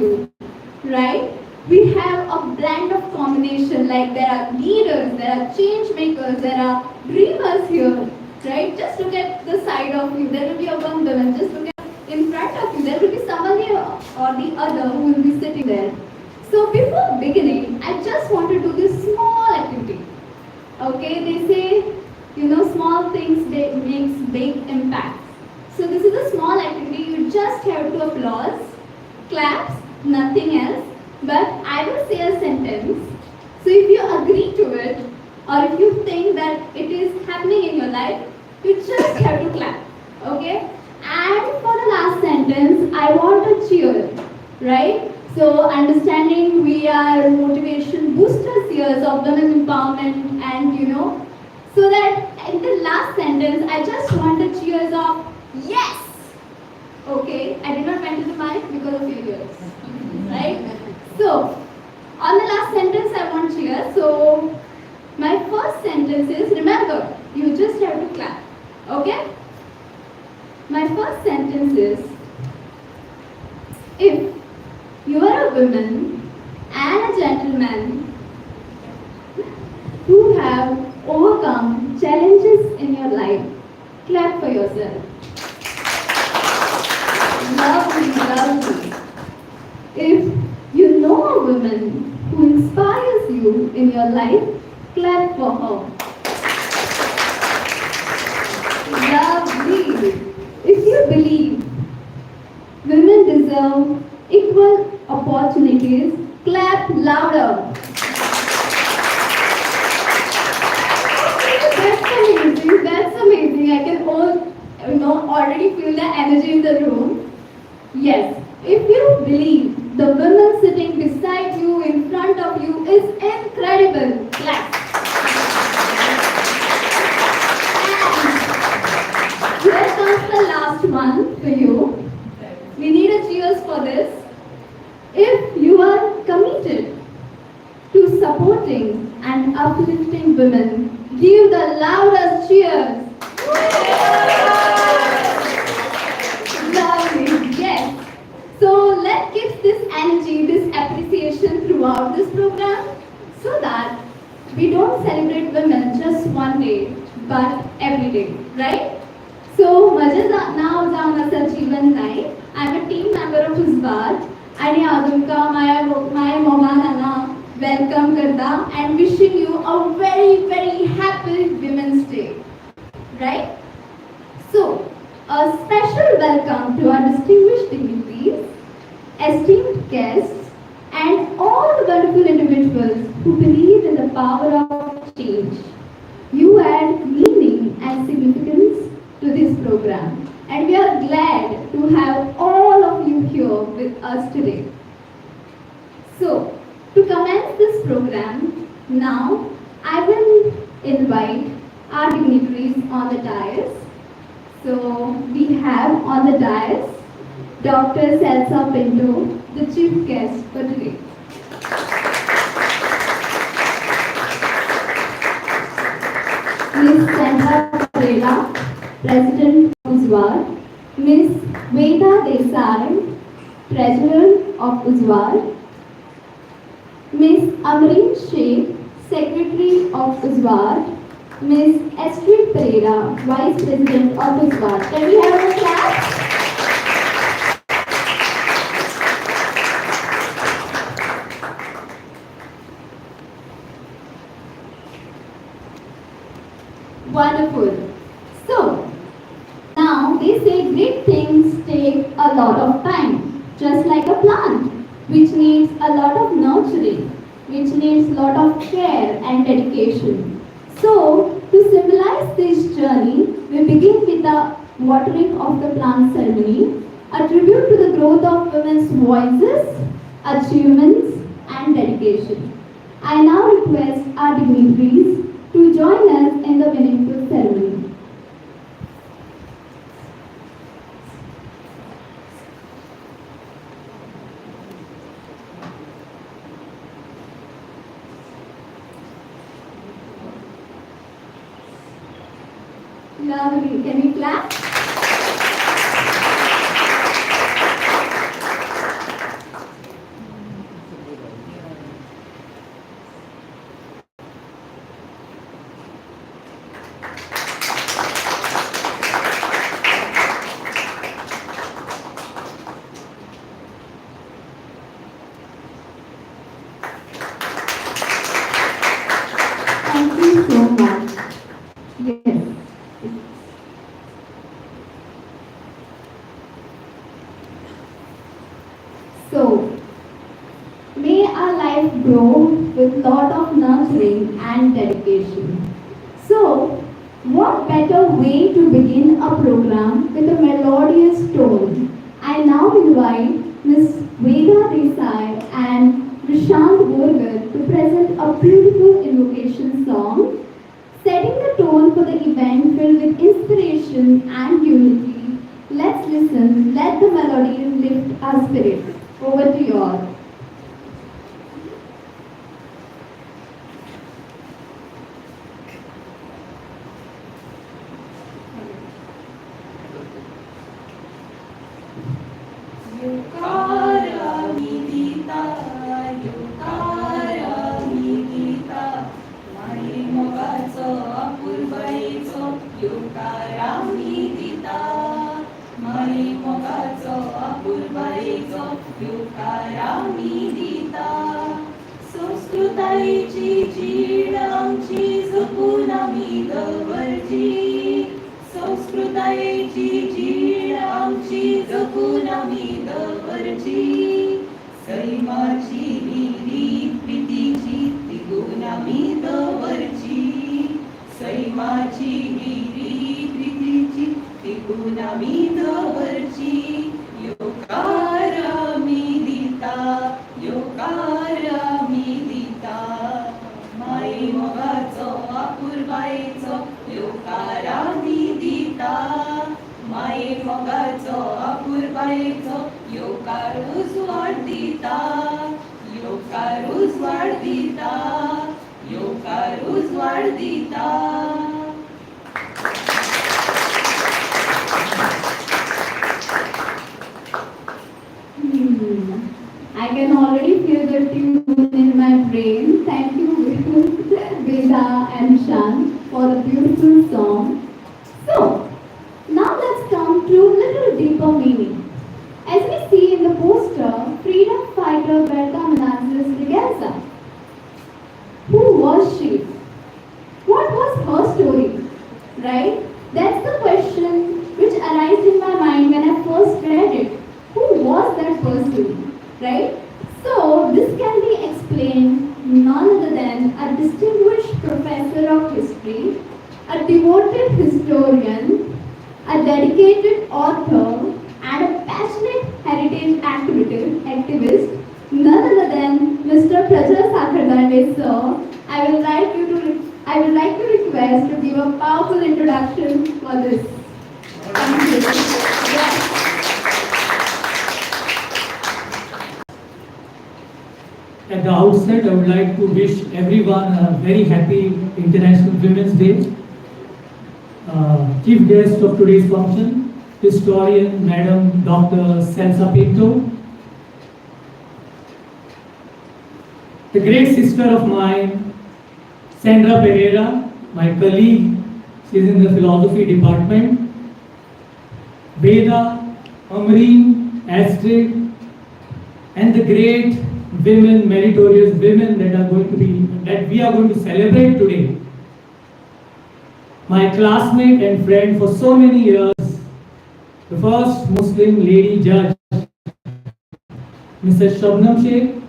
you, right? We have a blend of combination, like there are leaders, there are change makers, there are dreamers here, right? Just look at the side of you, there will be a one woman, just look at in front of you, there will be someone here or the other who will be sitting there. So before beginning, I just want to do this small activity. Okay, they say, small things makes big impacts. So this is a small activity. You just have to applause, claps, nothing else. But I will say a sentence. So if you agree to it, or if you think that it is happening in your life, you just have to clap. Okay? And for the last sentence, I want a cheer, right? So understanding we are motivation boosters here of women empowerment, and so that in the last sentence, I just want the cheers of yes. Okay, I did not mention the mic because of your ears, right? So on the last sentence, I want cheers. So my first sentence is, remember, you just have to clap. Okay? My first sentence is, if you are a woman and a gentleman who have overcome challenges in your life, clap for yourself. Lovely, lovely. If you know a woman who inspires you in your life, clap for her. Lovely. If you believe women deserve equal opportunities, clap louder. That's amazing. That's amazing. I can already feel the energy in the room. Yes. If you believe the woman sitting beside you, in front of you, is incredible, clap. And here comes the last one for you. We need a cheers for this. If you are committed to supporting and uplifting women, give the loudest cheers. Lovely, yes. So let's give this energy, this appreciation throughout this program, so that we don't celebrate women just one day, but every day, right? So, माझे नाव जावन आसा जीवन Naik. I'm a team member of Uzwaad, आणि हांव तुमकां my मोमान हांगा welcome करता and wishing you a very, very happy Women's Day, right? So, a special welcome to our distinguished dignitaries, esteemed guests, and all the wonderful individuals who believe in the power of change. You add meaning and significance to this program, and we are glad to have all of you here with us today. So, to commence this program, now I will invite our dignitaries on the dais. So, we have on the dais Dr. Selsa Pinto, the chief guest for today. Ms. Sandra Pereira, President of Uzwaad. Ms. Veda Desai, Treasurer of Uzwaad. Ms. Amreen Sheikh, Secretary of Uzwaad. Ms. Astrid Pereira, Vice President of Uzwaad. Can we have a clap? Wonderful. So, now they say great things take a lot of time, just like a plant, which needs a lot of nurturing, which needs a lot of care and dedication. So, to symbolize this journey, we begin with the watering of the plant ceremony, a tribute to the growth of women's voices, achievements, and dedication. I now request our dignitaries to join us in the meaningful ceremony. Lovely. Can we clap? you so much. Yes. So, may our life grow with lot of nurturing and dedication. So, what better way to begin a program with a melodious tone? I now invite Ms. Veda Desai and Prashant Borgar to present a beautiful invocation song, setting the tone for the event filled with inspiration and unity. Let's listen, let the melody lift our spirit. Over to you all. Yukara midita, yukara midita, mai mogacho apurvaicho, yukara midita, mai mogacho apurvaicho, yukara midita. संस्कृतायची जीण आमची जपून आम्ही दवरची, संस्कृतायची जीण आमची जपून आम्ही दवरची, सैमाची रीत प्रीतीची तिगून आम्ही दवरची, सैमाची रीत प्रीतीची तिगून आम्ही दवरची. योकार आम्ही दिता, योकार आम्ही दिता, माई मोगाचो आपुरबाईचो योकार आम्ही दिता, माई मोगाचो आपुरबाईचो योकार उजवाड दिता, योकार उजवाड दिता, योकार उजवाड दिता. I can already feel the tune in my brain. Thank you, Veda and Shan, for the beautiful song. So, now let's come to a little deeper meaning. As we see in the poster, freedom fighter Berta Menezes Regaza. Who was she? What was her story? Right? That's the question which arose in my mind when I first read it. Who was that person? Right? So, this can be explained none other than a distinguished professor of history, a devoted historian, a dedicated author, and a passionate heritage activist, none other than Mr. Praja Sakhardande, sir. I would like to request to give a powerful introduction for this. Thank you. Yes. At the outset, I would like to wish everyone a very happy International Women's Day. Chief guest of today's function, historian Madam Dr. Celsa Pinto. The great sister of mine, Sandra Pereira, my colleague, she is in the philosophy department. Veda, Amreen, Astrid, and the great women, meritorious women that we are going to celebrate today. My classmate and friend for so many years, the first Muslim lady judge, Mrs. Shabnam Sheikh,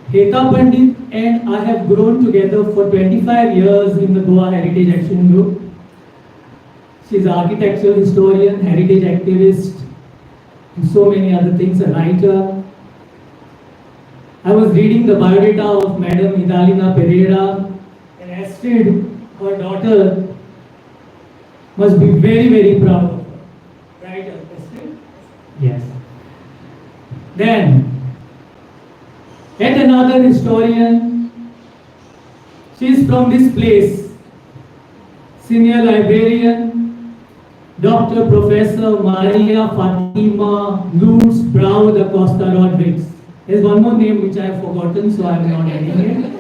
Heta Pandit, and I have grown together for 25 years in the Goa Heritage Action Group. She is an architectural historian, heritage activist, and so many other things, a writer. I was reading the biodata of Madam Idalina Pereira, and Astrid, her daughter, must be very, very proud of her. Right, Astrid? Yes. Then, yet another historian, she is from this place, senior librarian, Dr. Professor Maria Fatima Lutz Brau da Costa Rodrigues. There's one more name which I have forgotten, so I am not adding it.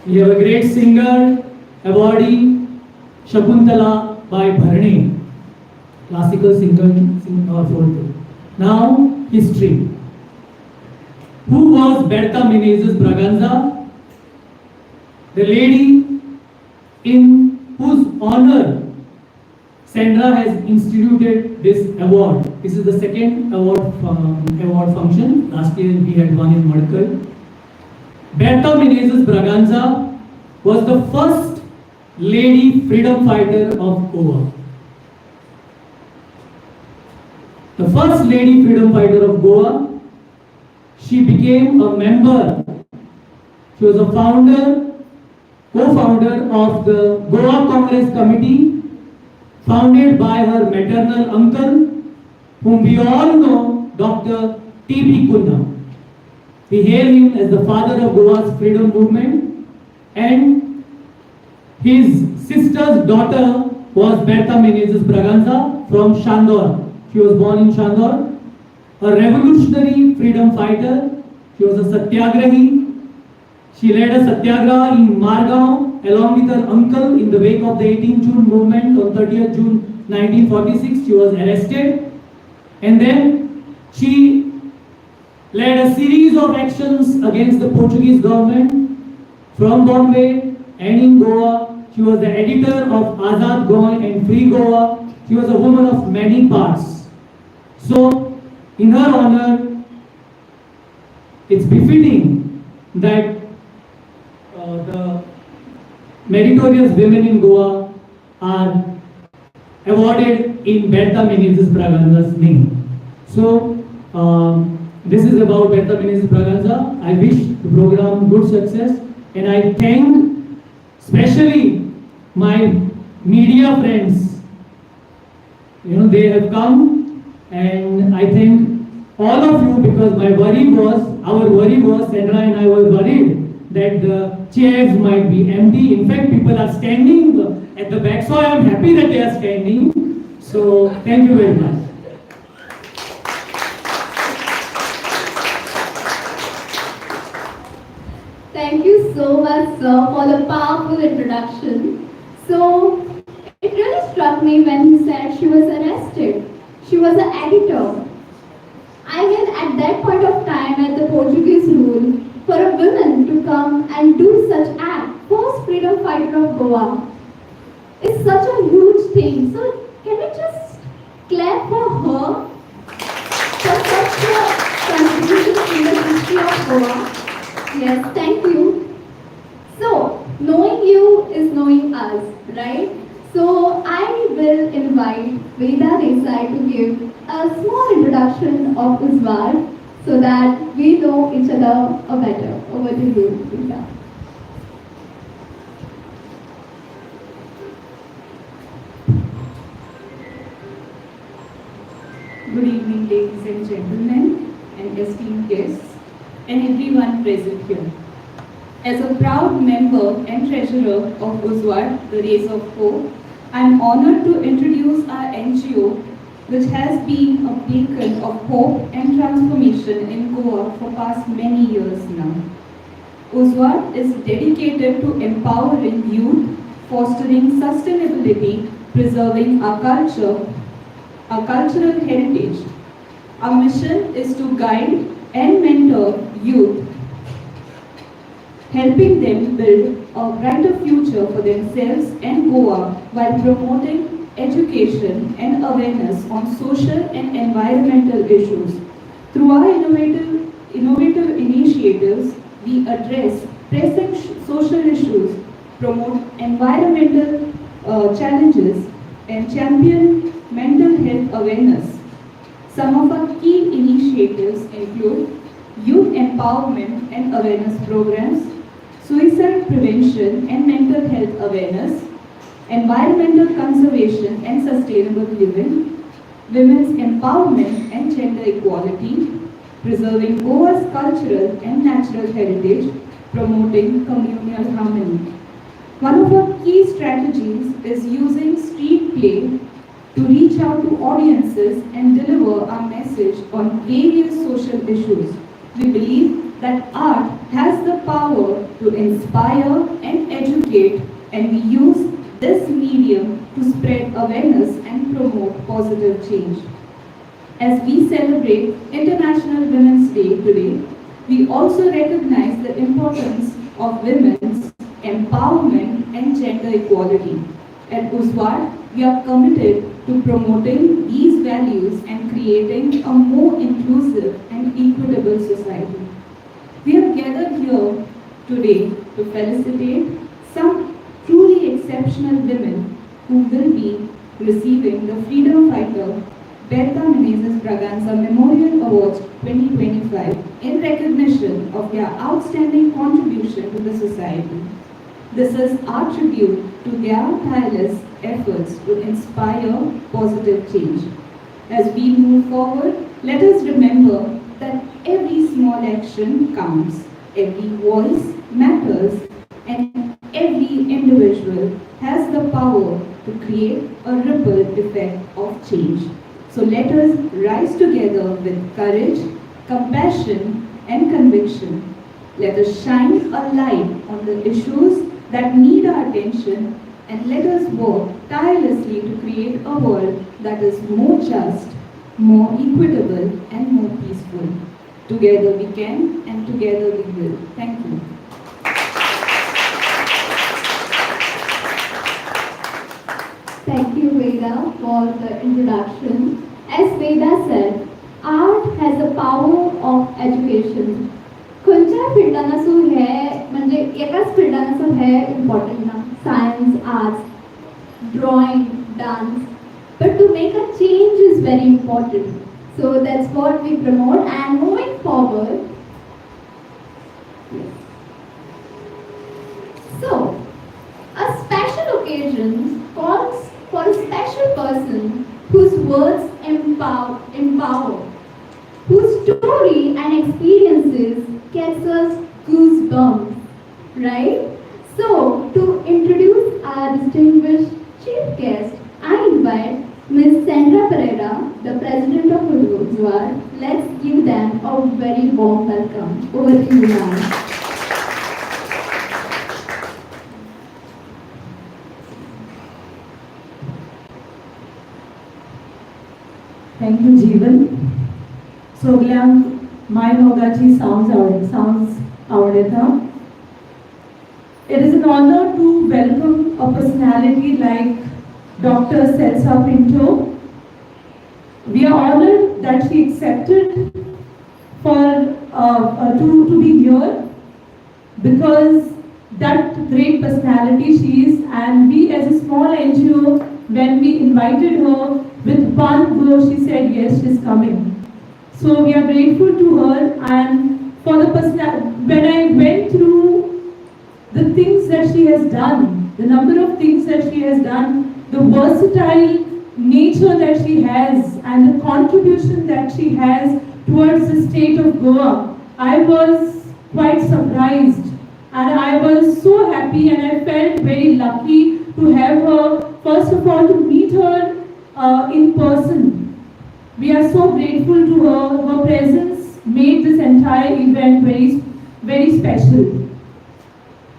We have a great singer, awardee, Shakuntala by Bharani, classical singer or folk. Now, history. Who was Berta Menezes Braganza? the lady in whose honor Sandra has instituted this award. This is the second award function. Last year we had one in Madkal. Bertha Menezes Braganza was the first lady freedom fighter of Goa. The first lady freedom fighter of Goa. She became a member. She was a co-founder of the Goa Congress Committee, founded by her maternal uncle, whom we all know, Dr. T.B. Kunna. We hail him as the father of Goa's freedom movement, and his sister's daughter was Bertha Menezes Braganza from Shandor. She was born in Shandor, a revolutionary freedom fighter. She was a satyagrahi. She led a satyagraha in Margao along with her uncle in the wake of the 18 June movement. On 30th June 1946, she was arrested, and then she led a series of actions against the Portuguese government from Bombay and in Goa. She was the editor of Azad Goa and Free Goa. She was a woman of many parts. So, in her honor, it's befitting that the meritorious women in Goa are awarded in Bertha Menezes Braganza's name. So, this is about Bertha Menezes Braganza. I wish the program good success, and I thank especially my media friends. They have come, and I thank all of you because our worry was, Sandra and I were worried that the chairs might be empty. In fact, people are standing at the back, so I am happy that they are standing. So, thank you very much. Thank you so much, sir, for the powerful introduction. So, it really struck me when you said she was arrested. She was an editor. I mean, at that point of time, at the Portuguese rule, for a woman to come and do such act, first freedom fighter of Goa, is such a huge thing. So, can we just clap for her for such a contribution in the history of Goa? Yes, thank you. So, knowing you is knowing us, right? So, I will invite Veda Desai to give a small introduction of Uzwaad so that we know each other better. Over to you, Veda. Good evening, ladies and gentlemen, and esteemed guests, and everyone present here. As a proud member and treasurer of Uzwaad, the Rays of Hope, I am honored to introduce our NGO, which has been a beacon of hope and transformation in Goa for past many years now. Uzwaad is dedicated to empowering youth, fostering sustainability, preserving our culture, our cultural heritage. Our mission is to guide and mentor youth, helping them build a brighter future for themselves and Goa while promoting education and awareness on social and environmental issues. Through our innovative initiatives, we address pressing social issues, promote environmental challenges, and champion mental health awareness. Some of our key initiatives include youth empowerment and awareness programs, suicide prevention and mental health awareness, environmental conservation and sustainable living, women's empowerment and gender equality, preserving Goa's cultural and natural heritage, promoting communal harmony. One of our key strategies is using street play to reach out to audiences and deliver our message on various social issues. We believe that art has the power to inspire and educate, and we use this medium to spread awareness and promote positive change. As we celebrate International Women's Day today, we also recognize the importance of women's empowerment, and gender equality. At Uzwaad, we are committed to promoting these values and creating a more inclusive and equitable society. We are gathered here today to felicitate some truly exceptional women who will be receiving the Freedom Fighter Berta Menezes Braganza Memorial Awards 2025 in recognition of their outstanding contribution to the society. This is our tribute to their tireless efforts to inspire positive change. As we move forward, let us remember that every small action counts, every voice matters, and every individual has the power to create a ripple effect of change. So let us rise together with courage, compassion, and conviction. Let us shine a light on the issues that need our attention, and let us work tirelessly to create a world that is more just, more equitable, and more peaceful. Together we can, and together we will. Thank you. Thank you, Veda, for the introduction. As Veda said, art has the power of education. खंयच्या फिल्डान असो हे म्हणजे एकाच फिल्डान असो हे important ना science arts drawing dance but to make a change is very important. So that's what we promote, and moving forward. Yes. So, a special occasion calls for a special person whose words empower, whose story and experiences gets us goosebumps, right? So, to introduce our distinguished chief guest, I invite Ms. Sandra Pereira, the President of NGO Uzwaad. Let's give them a very warm welcome. Over to you, ma'am. Thank you, Jeevan. Soglank my Mogachi sounds आवडता. It is an honor to welcome a personality like Dr. Celsa Pinto. We are honored that she accepted to be here because that great personality she is, and we as a small NGO, when we invited her with one go, she said yes, she's coming. So we are grateful to her, and for the when I went through the things that she has done, the number of things that she has done, the versatile nature that she has, and the contribution that she has towards the state of Goa, I was quite surprised, and I was so happy, and I felt very lucky to have her, first of all, to meet her in person. We are so grateful to her. Her presence made this entire event very, very special.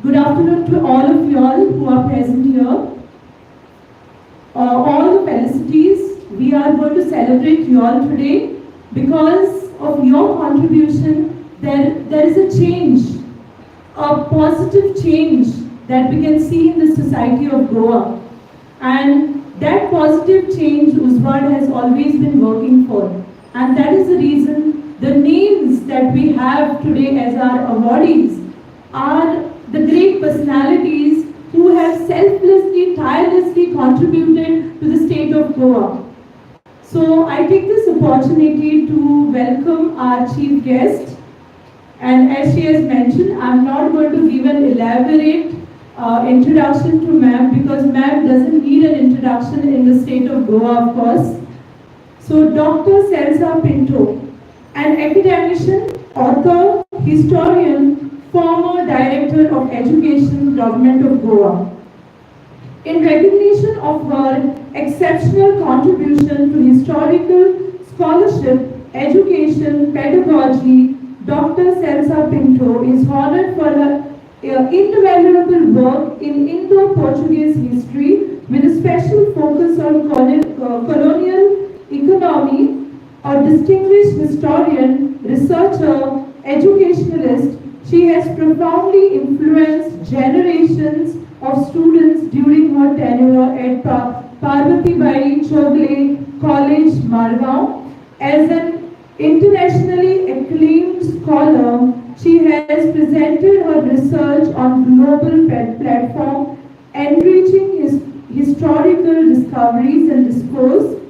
Good afternoon to all of you all who are present here. All the felicities. We are going to celebrate you all today because of your contribution. There is a change, a positive change that we can see in the society of Goa, and that positive change Uzwaad has always been working for, and that is the reason the names that we have today as our awardees are the great personalities who have selflessly, tirelessly contributed to the state of Goa. So I take this opportunity to welcome our chief guest, and as she has mentioned, I'm not going to give an elaborate introduction to ma'am because ma'am doesn't need an introduction in the state of Goa, of course. So Dr. Celsa Pinto, an academician, author, historian, former Director of Education, Government of Goa. In recognition of her exceptional contribution to historical scholarship, education, pedagogy, Dr. Celsa Pinto is honored for her invaluable work in Indo-Portuguese history with a special focus on colonial economy. A distinguished historian, researcher, educationalist, she has profoundly influenced generations of students during her tenure at Parvati Bai Chogle College, Margao. As an internationally acclaimed scholar, she has presented her research on global platform, enriching historical discoveries and discourse.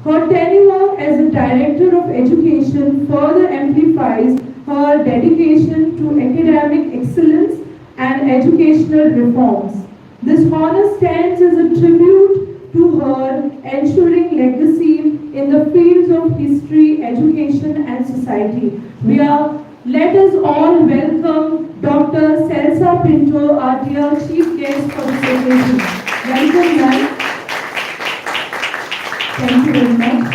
Her tenure as a Director of Education further amplifies her dedication to academic excellence and educational reforms. This honor stands as a tribute to her ensuring legacy in the fields of history, education and society. Let us all welcome Dr. Celsa Pinto, our dear Chief Guest for this occasion. Welcome, ma'am. Thank you very much.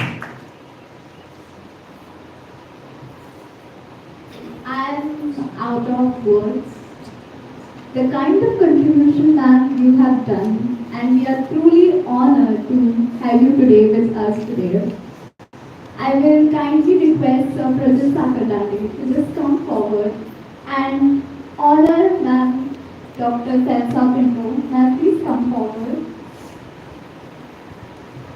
I'm out of words. The kind of contribution that you have done, and we are truly honored to have you today with us today. I will kindly request Prajit Sakardani to just come forward and honor Ma'am Dr. Celsa Pinto. Ma'am, please come forward.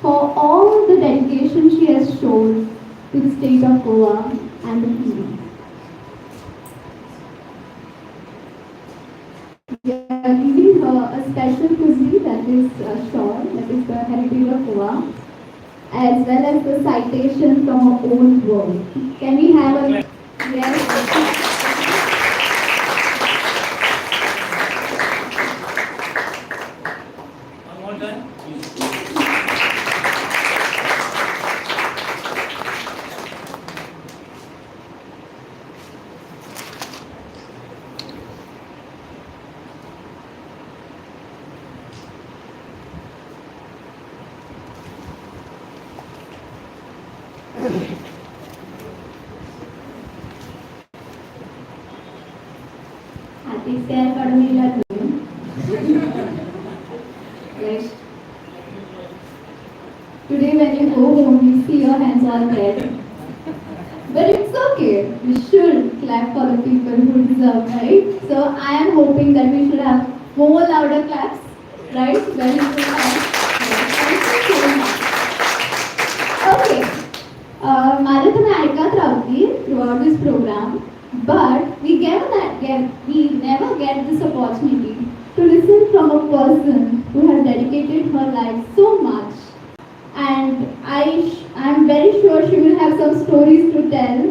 For all the dedication she has shown to the state of Goa and the people. We are giving her a special cuisine that is shawl, that is the heritage of Goa, as well as the citation from her own work. Can we have a yes? Happy Fair Kadamila to you. Right. Today when you go home, you see your hands on dead. But it's okay. We should clap for the people who deserve, right? So I am hoping that we should have more louder claps, right? Very good. Thank you so much. Okay. माझे तुम्ही ऐकत राहती throughout this program, but we never get this opportunity to listen from a person who has dedicated her life so much, and I'm very sure she will have some stories to tell.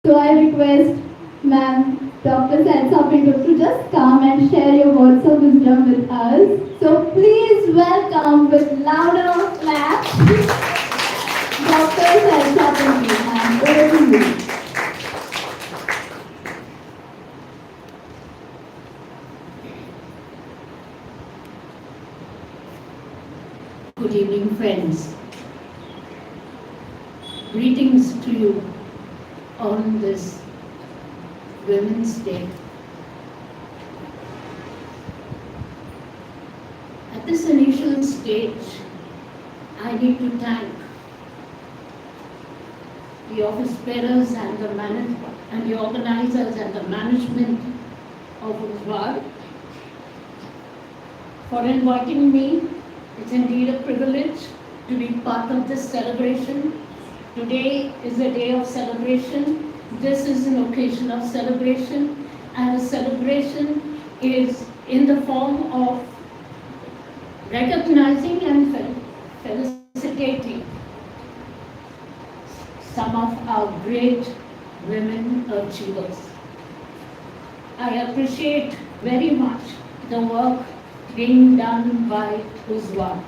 So I request Ma'am Dr. Celsa Pinto to just come and share your words of wisdom with us. So please welcome with louder claps Dr. Celsa Pinto. Ma'am, over to you. Good evening, friends. Greetings to you on this Women's Day. At this initial stage, I need to thank the office bearers and the organizers and the management of Uzwaad for inviting me. It's indeed a privilege to be part of this celebration. Today is a day of celebration. This is an occasion of celebration, and a celebration is in the form of recognizing and felicitating some of our great women achievers. I appreciate very much the work being done by Uzwaad.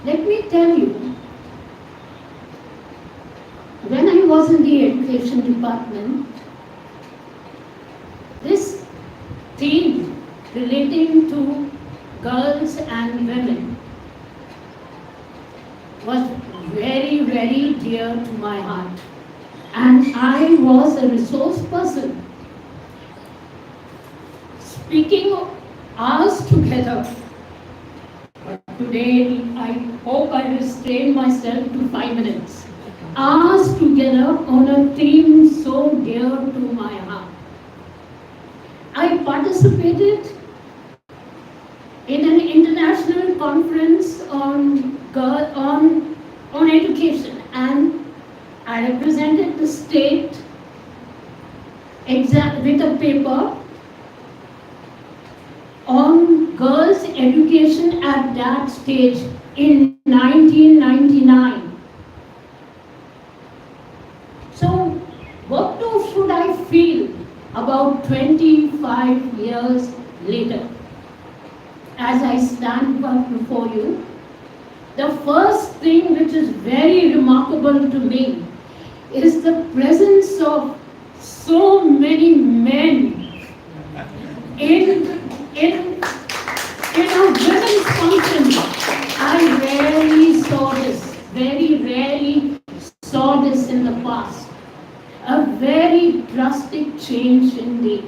Let me tell you, when I was in the education department, this theme relating to girls and women was very, very dear to my heart. And I was a resource person. Speaking hours together, but today I hope I restrain myself to 5 minutes. Hours together on a theme so dear to my heart. I participated in an international conference on education, and I represented the state with a paper on girls' education at that stage in 1999. So, what should I feel about 25 years later? As I stand before you, the first thing which is very remarkable to me is the presence of so many men in a women's function. I rarely saw this, very rarely saw this in the past. A very drastic change indeed.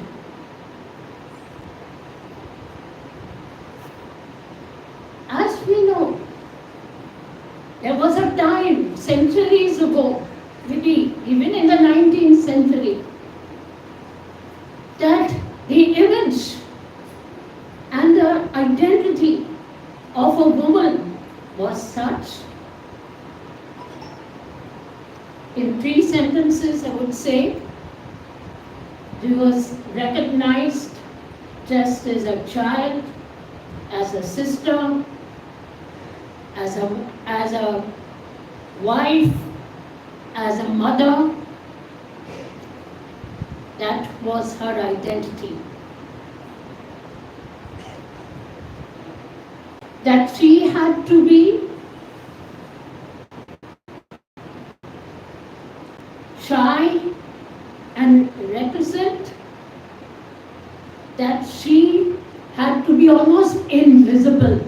As we know, there was a time, centuries ago, maybe even in the 19th century, that the image and the identity of a woman was such. In 3 sentences, I would say, she was recognized just as a child, as a sister, as a wife, as a mother. That was her identity. That she had to be shy and reticent, that she had to be almost invisible,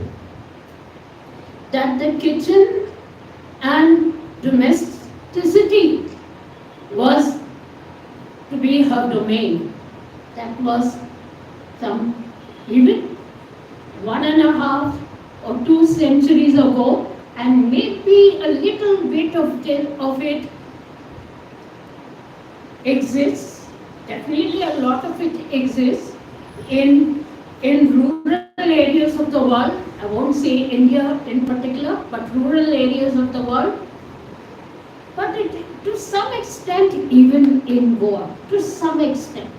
that the kitchen and domesticity was to be her domain. That was some even 1.5 or 2 centuries ago, and maybe a little bit of it exists. Definitely a lot of it exists in rural areas of the world. I won't say India in particular, but rural areas of the world. But to some extent, even in Goa, to some extent.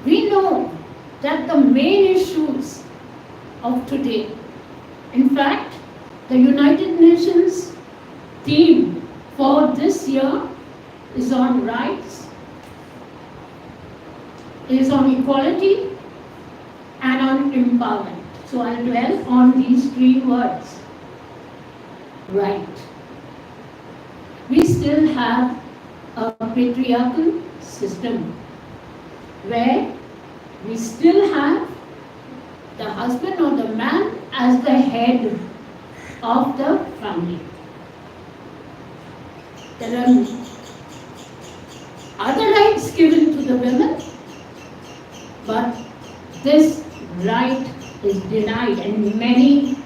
We know that the main issues of today, in fact, the United Nations theme for this year is on rights, is on equality, and on empowerment. So I'll dwell on these 3 words. Right. We still have a patriarchal system where we still have the husband or the man as the head of the family. There are other rights given to the women, but this right is denied, and many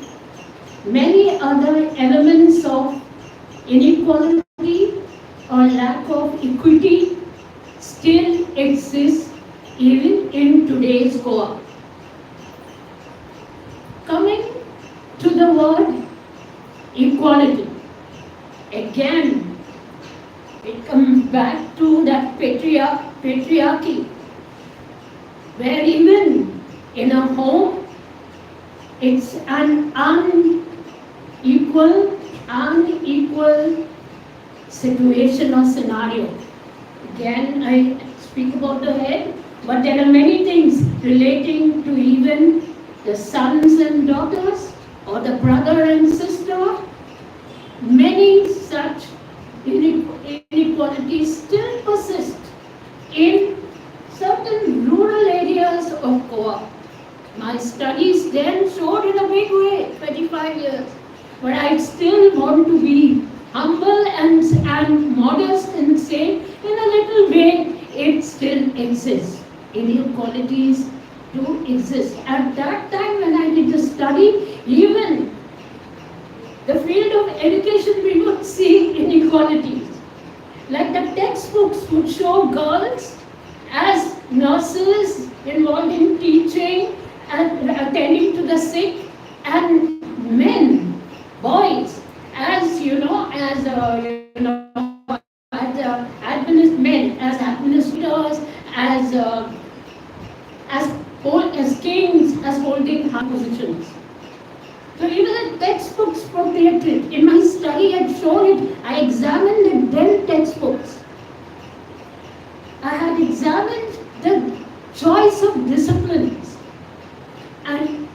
other elements of inequality or lack of equity still exist even in today's Goa. Coming to the word equality, again, it comes back to that patriarchy, where even in a home, it's an unequal situation or scenario. Again, I speak about the head, but there are many things relating to even the sons and daughters, or the brother and sister. Many such inequalities still persist in certain rural areas of Goa. My studies then showed in a big way, 25 years. But I still want to be humble and modest and say, in a little way, it still exists. Inequalities do exist. At that time when I did the study, even the field of education, we would see inequalities. Like the textbooks would show girls as nurses involved in teaching and attending to the sick, and men, boys, as men, as administrators, as kings, as holding high positions. So even the textbooks portrayed. In my study, I had shown it. I examined the then textbooks. I had examined the choice of disciplines, and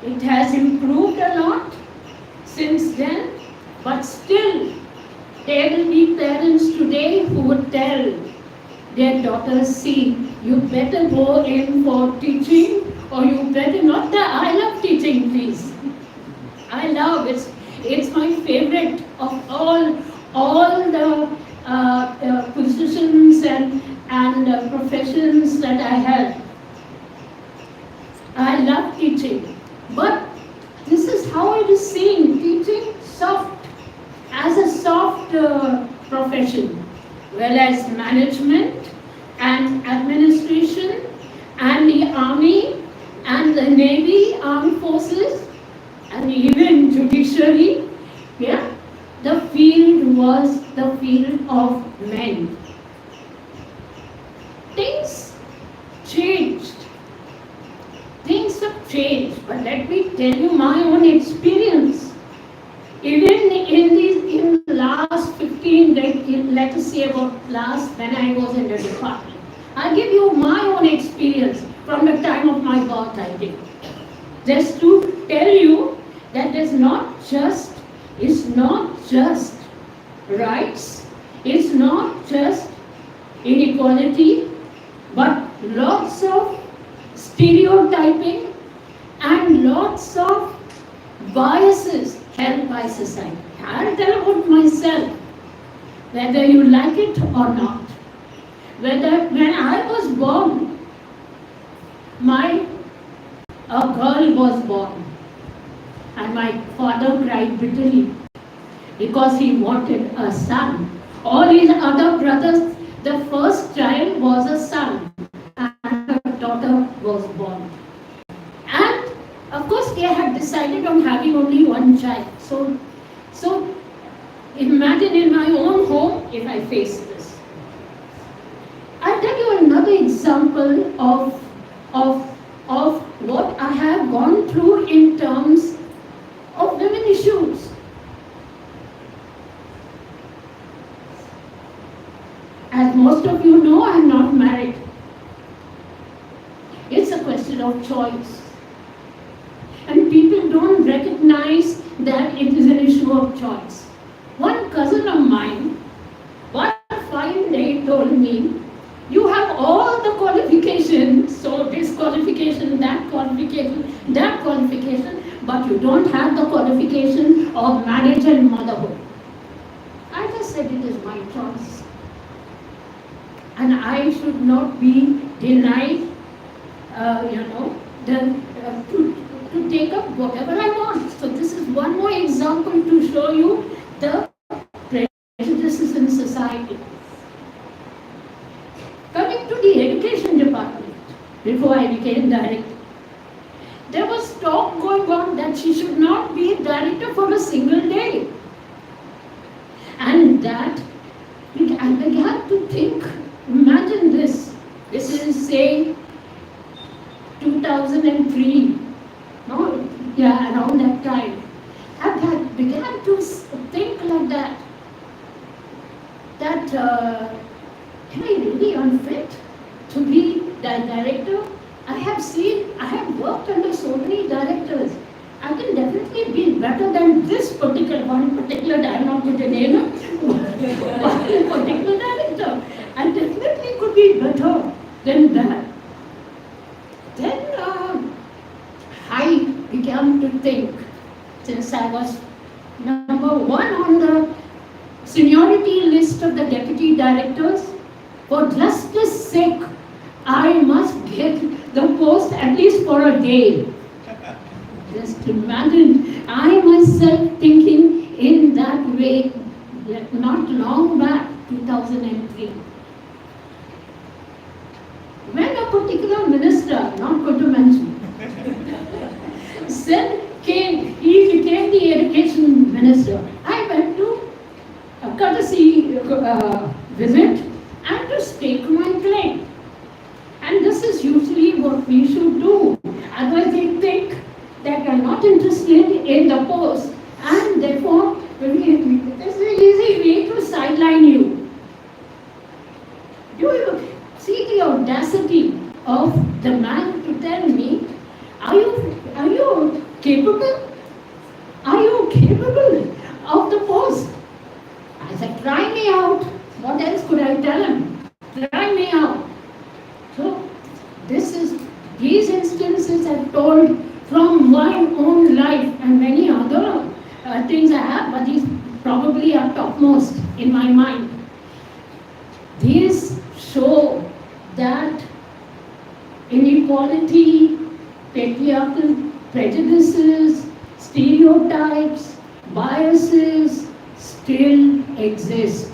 it has improved a lot since then, but still there will be parents today who would tell their daughters, see, you better go in for teaching, or you better not. I love teaching, please. I love it. It's my favorite of all the positions and professions that I have. I love teaching, but this is how it is seen. Teaching as a soft profession, whereas management and administration and the army and the navy, armed forces, and even judiciary, the field was the field of men. Things changed. Things have changed, but let me tell you my own experience. Even in the last 15, let us say about last, when I was in the department, I'll give you my own experience from the time of my birth, I think. Just to tell you that it's not just rights, it's not just inequality, but lots of stereotyping and lots of biases held by society. I'll tell about myself, whether you like it or not. When I was born, a girl was born, and my father cried bitterly because he wanted a son. All his other brothers, the first child was a son, and a daughter was born. And of course, they had decided on having only one child. So imagine in my own home if I face this. I'll tell you another example of what I have gone through in terms of women issues. As most of you know, I am not married. It's a question of choice. And people don't recognize that it is an issue of choice. One cousin of mine, one fine day told me, you have all the qualifications, so this qualification, that qualification, but you don't have the qualification of marriage and motherhood. I just said it is my choice. And I should not be denied, to take up whatever I want. So this is one more example to show you the prejudices in society. Coming to the education department, before I became director, there was talk going on that she should not be director for a single day. And that, I began to think, imagine this. This is, say, 2003. Around that time. I began to think like that. Am I really unfit to be the director? I have worked under so many directors. I can definitely be better than this particular, I'm not going to name him, one particular director. I definitely could be better than that. Then I began to think, since I was number one on the seniority list of the deputy directors, for justice sake, I must get the post at least for a day. Just imagine, I myself thinking in that way, not long back, 2003. a particular minister, not going to mention, he became the education minister. I went to a courtesy visit and to stake my claim. And this is usually what we should do. Otherwise they think that we are not interested in the post, and therefore it's an easy way to sideline you. Do you see the audacity of the man to tell me, are you capable? Are you capable of the post? I said, try me out. What else could I tell him? Try me out. So these instances I've told from my own life, and many other things I have, but these probably are topmost in my mind. These show that inequality, patriarchal prejudices, stereotypes, biases still exist.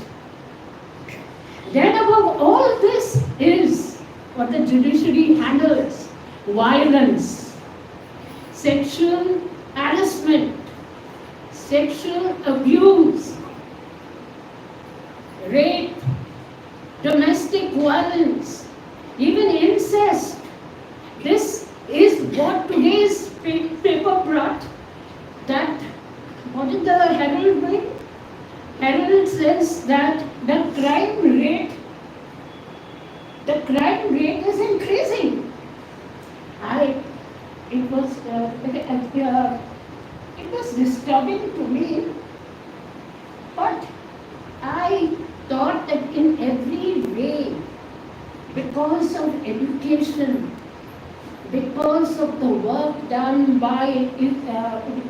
Then above all this is what the judiciary handles: violence, sexual harassment, sexual abuse, rape, domestic violence, even incest. This is what today's paper brought. That, what did the Herald bring? Herald says that the crime rate is increasing. It was disturbing to me, but I thought that in every way, because of education, because of the work done by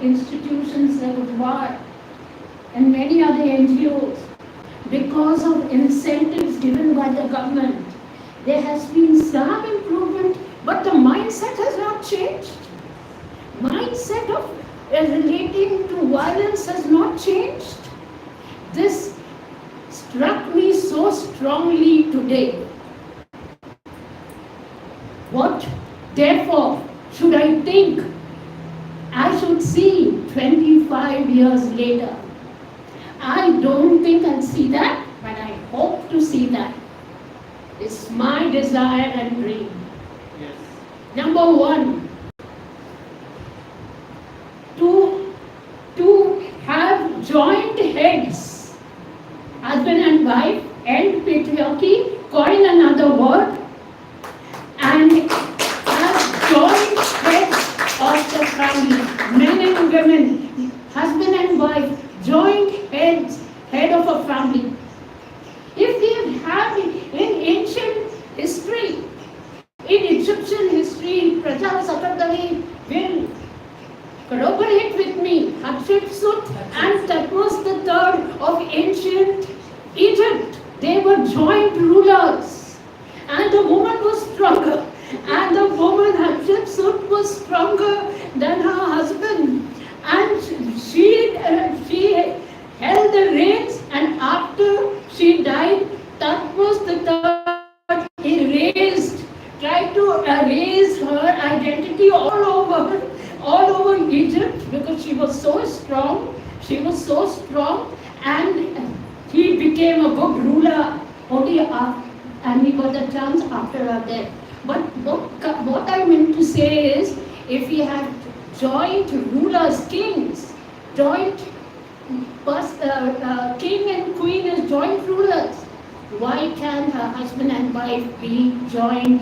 institutions like Uzwaad and many other NGOs, because of incentives given by the government, there has been some improvement, but the mindset has not changed. Mindset of relating to violence has not changed. This struck me so strongly today. What, therefore, should I think I should see 25 years later? I don't think I'll see that, but I hope to see that. It's my desire and dream. Yes. Number one, to have joint heads, husband and wife, end patriarchy, coin another word, and have joint heads of the family, men and women, husband and wife, joint head of a family. If we have in ancient history, in Egyptian history, Prajasatadavi will corroborate with me, Hatshepsut and Thutmose III of ancient Egypt, they were joint rulers, and the woman was stronger, and the woman Hatshepsut was stronger than her husband, and she held the reins, and after she died, Thutmose III tried to erase her identity all over Egypt, because she was so strong, and he became a good ruler only and he got the chance after her death. But what I meant to say is, if we had joint rulers, kings, king and queen as joint rulers, why can't her husband and wife be joint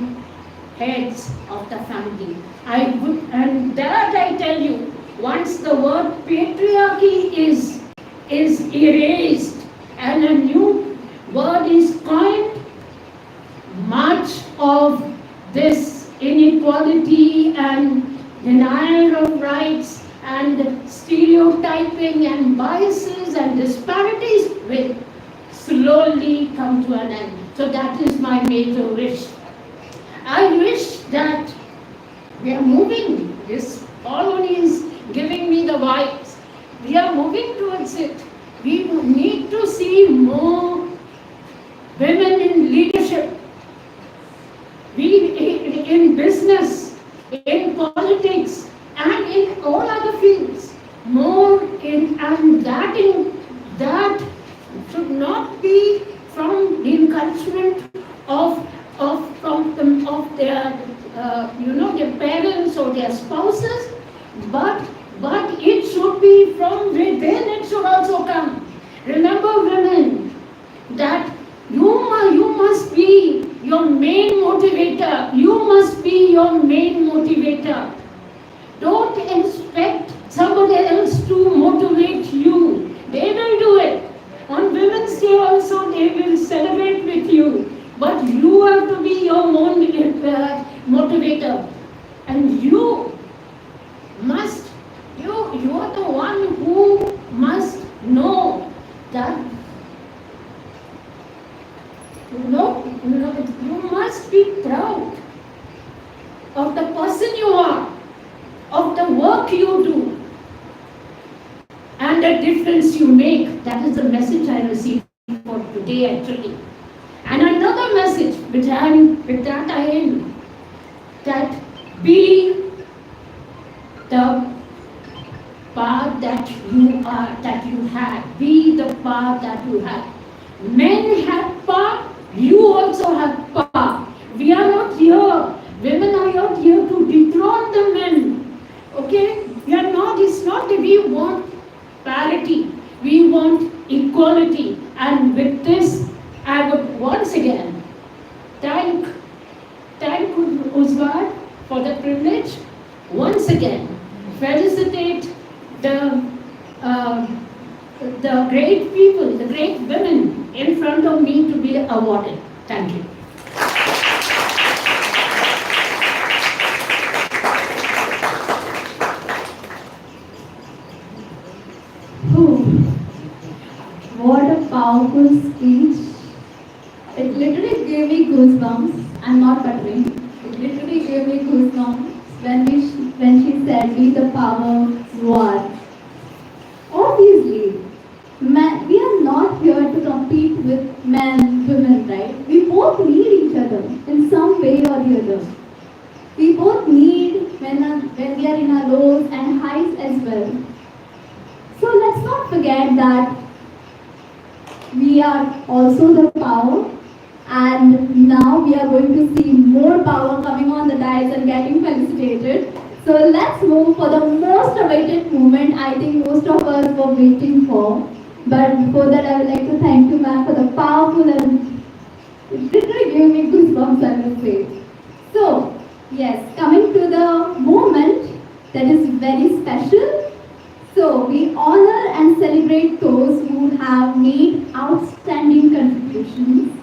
heads of the family? And that I tell you, once the word patriarchy is erased and a new word is coined, much of this inequality and denial of rights and stereotyping and biases and disparities will slowly come to an end. So that is my major wish. I wish that we are moving, this all only is giving me the vibes. We are moving towards it. We need to see more women in leadership. that should not be from the encouragement of their their parents or their spouses, but it should be from within. It should also come. Remember, women, that you must be your main motivator. You must be your main motivator. Don't expect somebody else to motivate you. They will do it. On Women's Day also they will celebrate with you. But you have to be your own motivator. And you are the one who must know that you must be proud of the person you are, of the work you do, and the difference you make. That is the message I received for today actually. And another message with that I end, that be the path that you have. Be the path that you have. Men have power, you also have power. We are not here, women are not here to dethrone the men. Okay? We are not, it's not that we want parity, we want equality. And with this, I would once again thank Uzwaad for the privilege. Once again, felicitate the great people, the great women in front of me to be awarded. Thank you. What a powerful speech. It literally gave me goosebumps. I'm not buttering. It literally gave me goosebumps when she said, be the power you are. Obviously, we are not here to compete with men, women, right? We both need each other in some way or the other. We both need when we are in our lows and highs as well. So let's not forget that we are also the power, and now we are going to see more power coming on the dais and getting felicitated. So let's move for the most awaited moment I think most of us were waiting for. But before that, I would like to thank you, ma'am, for the powerful and it literally gave me goosebumps, I will say. So, yes, coming to the moment that is very special. So, we honor and celebrate those who have made outstanding contributions.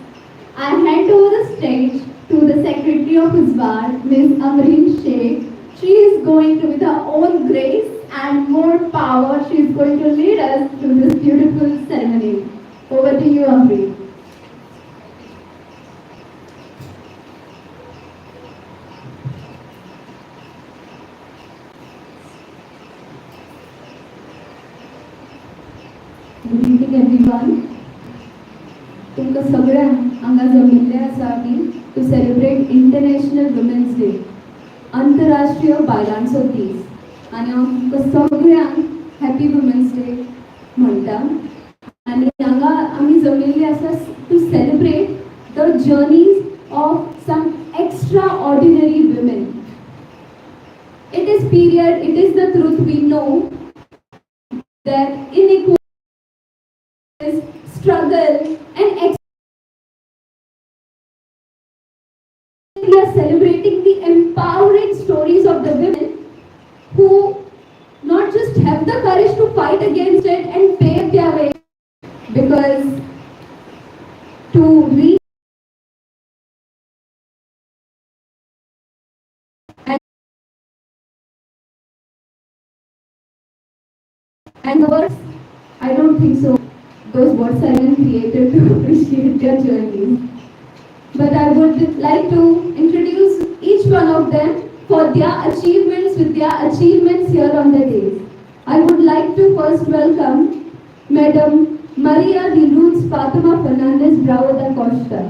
I hand over the stage to the Secretary of Uzwaad, Ms. Amreen Sheikh. She is going to, with her own grace and more power, she is going to lead us through this beautiful ceremony. Over to you, Amreen. Good evening, everyone. तुमकां सगळ्यांक हांगा जमिल्ले आसा आमी to celebrate international women's day, आंतरराष्ट्रीय बायलांचो दीस. आनी हांव तुमकां सगळ्यांक हॅपी वुमेन्स डे म्हणटा. आनी हांगा आमी जमिल्ले आसा to celebrate the journeys of some extraordinary women. It is period, it is the truth, we know that inequality, struggle and we are celebrating the empowering stories of the women who not just have the courage to fight against it and pave their way, because to reach and words, I don't think so. Those words are even created to appreciate their journeys. But I would like to introduce each one of them for their achievements, with their achievements here on the day. I would like to first welcome Madam Maria de Luz Fatima Fernandez Bravo da Costa.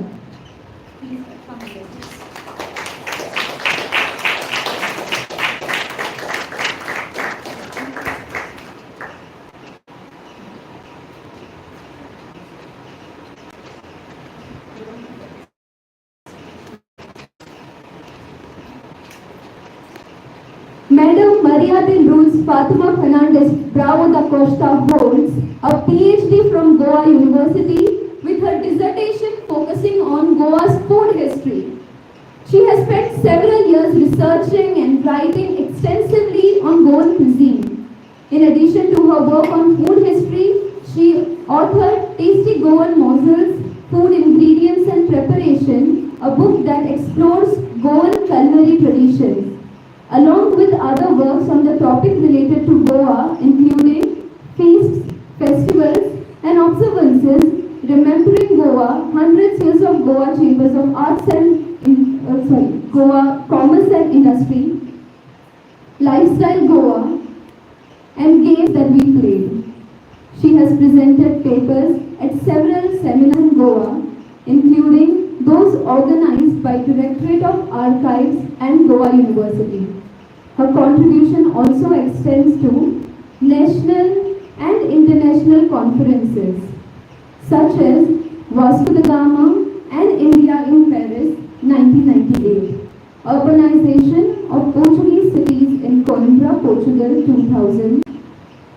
Madam Maria de Luz Fatima Fernandez Bravo da Costa holds a PhD from Goa University with her dissertation focusing on Goa's food history. She has spent several years researching and writing extensively on Goan cuisine. In addition to her work on food history, she authored Tasty Goan Morsels, Food Ingredients and Preparation, a book that explores Goan culinary traditions, along with other works on the topic related to Goa, including feasts, festivals, and observances, remembering Goa, 100 years of Goa Chambers of Arts and Goa Commerce and Industry, Lifestyle Goa, and games that we played. She has presented papers at several seminars in Goa, including those organized by Directorate of Archives and Goa University. Her contribution also extends to national and international conferences such as Vasco da Gama and India in Paris 1998, Urbanization of Portuguese Cities in Coimbra, Portugal 2000,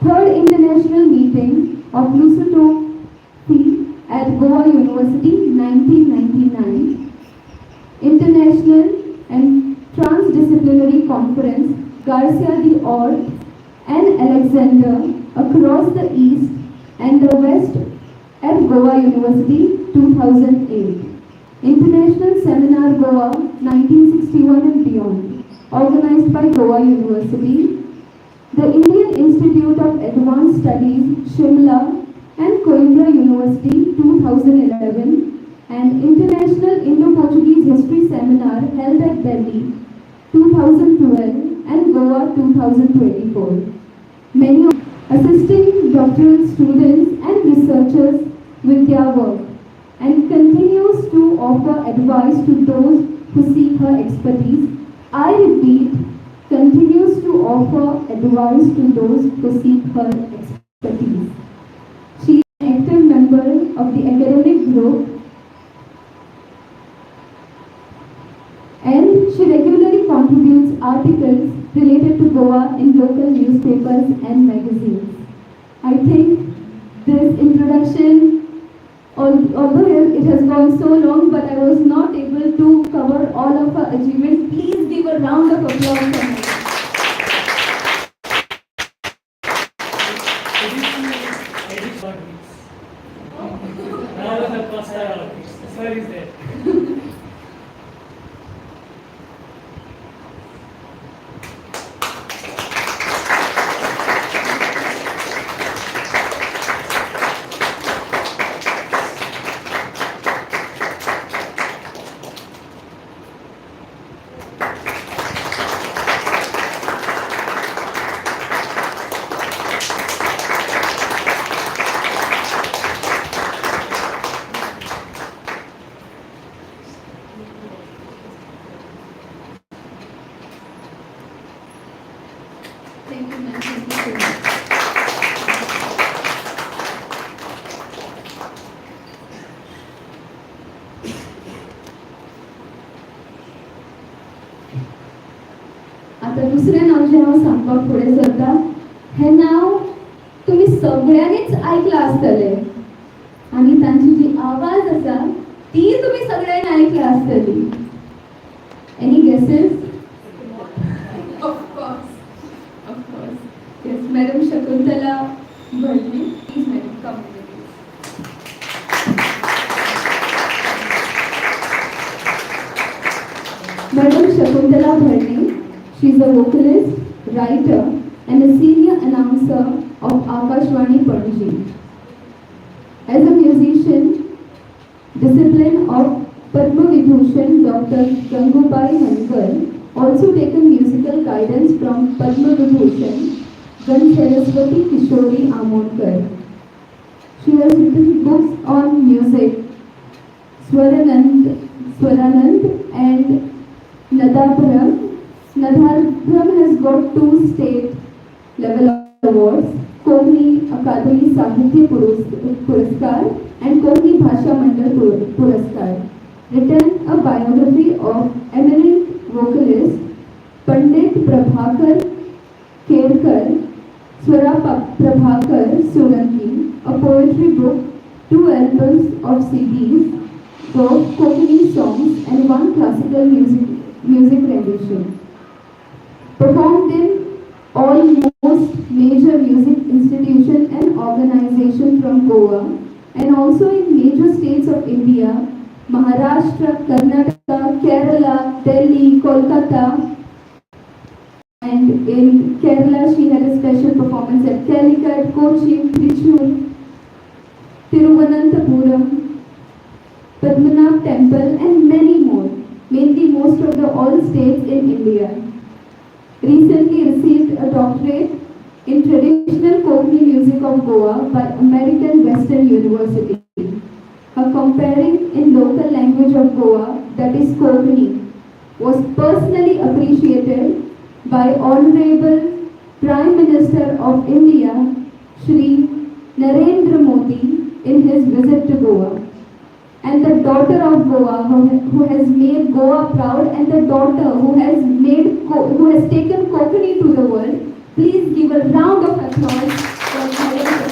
Third International Meeting of Lusothopi at Goa University 1999, International and Transdisciplinary Conference Garcia de Ort and Alexander across the East and the West at Goa University 2008. International Seminar Goa 1961 and beyond, organized by Goa University, the Indian Institute of Advanced Studies, Shimla and Coimbra University 2011, and International Indo-Portuguese History Seminar held at Delhi 2012 and Goa 2024. Many assisting doctoral students and researchers with their work, and continues to offer advice to those who seek her expertise. I repeat, continues to offer advice to those who seek her expertise. She is an active member of the academic group and she regularly contributes articles related to Goa in local newspapers and magazines. I think this introduction, although it has gone so long, but I was not able to cover all of her achievements. Please give a round of applause for her. Now the Costa Sir is there. Thank you, ma'am. Thank you so much. आता दुसरें नाव जें हांव सांगपाक फुडें सरता हें नाव तुमी सगळ्यांनीच आयकलां आसतलें आनी तांची जी आवाज आसा ती तुमी सगळ्यांनी आयकलां आसतली. Any guesses? Of course. Yes, Madam Shakuntala Bharti. Please, Madam, come with us. Madam Shakuntala Bharti, she is a vocalist, writer, and a senior announcer of Akashvani Panaji. As a musician, discipline of Padma Vibhushan Dr. Gangubai Hankar, also taken musical guidance from Padma Vibhushan Gan Saraswati Kishori Amonkar. She has written books on music, Swaranand and Nadabharam. Nadabharam has got 2 state level awards, Kokni Akademi Sahitya Puraskar and Kokni Bhasha Mandal Puraskar. Written a biography of eminent vocalist Pandit Prabhakar 2 albums of CDs, 12 Konkani songs and 1 classical music rendition. Performed in almost major music institutions and organizations from Goa and also in major states of India, Maharashtra, Karnataka, Kerala, Delhi, Kolkata, and in Kerala she had a special performance at Calicut, Kochi, Trichy, Tiruvananthapuram, Padmanabh Temple and many more, mainly most of the all states in India. Recently received a doctorate in traditional Konkani music of Goa by American Western University. Her comparing in local language of Goa, that is Konkani, was personally appreciated by Honorable Prime Minister of India, Shri Narendra Modi, in his visit to Goa. And the daughter of Goa, who has made Goa proud, and the daughter who has taken Konkani to the world. Please give a round of applause for Narendra.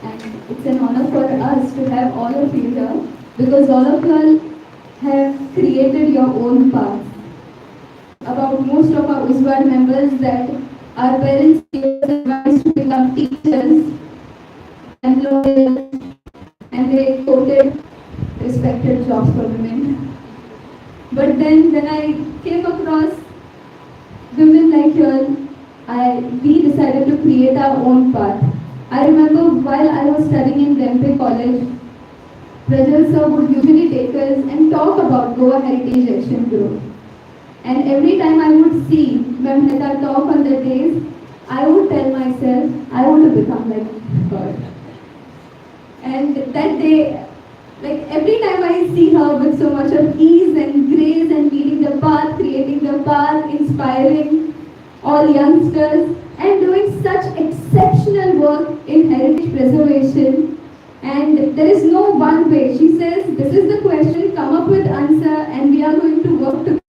And it's an honor for us to have all of you here because all of you all have created your own path. About most of our Uzwaad members that our parents gave us advice to become teachers and lawyers, and they quoted respected jobs for women. But then when I came across women like you all, we decided to create our own path. I remember while I was studying in Rempe College, Prajal sir would usually take us and talk about Goa Heritage Action Group. And every time I would see Ma'am Mehta talk on the days, I would tell myself, I want to become like God. And that day, like every time I see her with so much of ease and grace and leading the path, creating the path, inspiring all youngsters, and doing such exceptional work in heritage preservation. And there is no one way. She says, this is the question, come up with answer, and we are going to work together.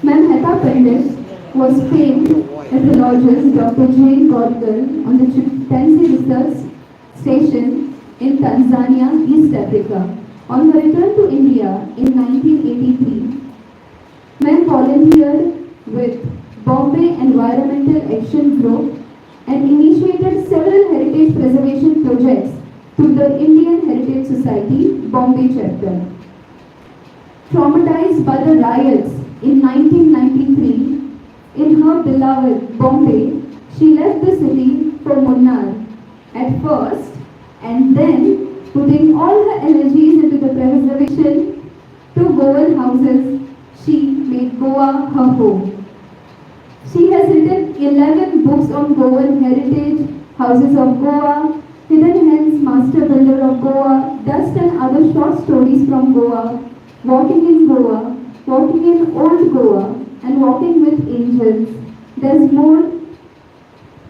Ma'am Heta Pandit was famed ethnologist Dr. Jane Godgal on the Chitansi Research Station in Tanzania, East Africa. On her return to India in 1983, Ma'am volunteered with Bombay Environmental Action Group and initiated several heritage preservation projects through the Indian Heritage Society, Bombay chapter. Traumatized by the riots in 1993, in her beloved Bombay, she left the city for Munnar at first, and then putting all her energies into the preservation to Goan houses, she made Goa her home. She has written 11 books on Goan heritage, Houses of Goa, Hidden Hands, Master Builder of Goa, Dust and Other Short Stories from Goa, Walking in Goa, Walking in Old Goa, and Walking with Angels. There's more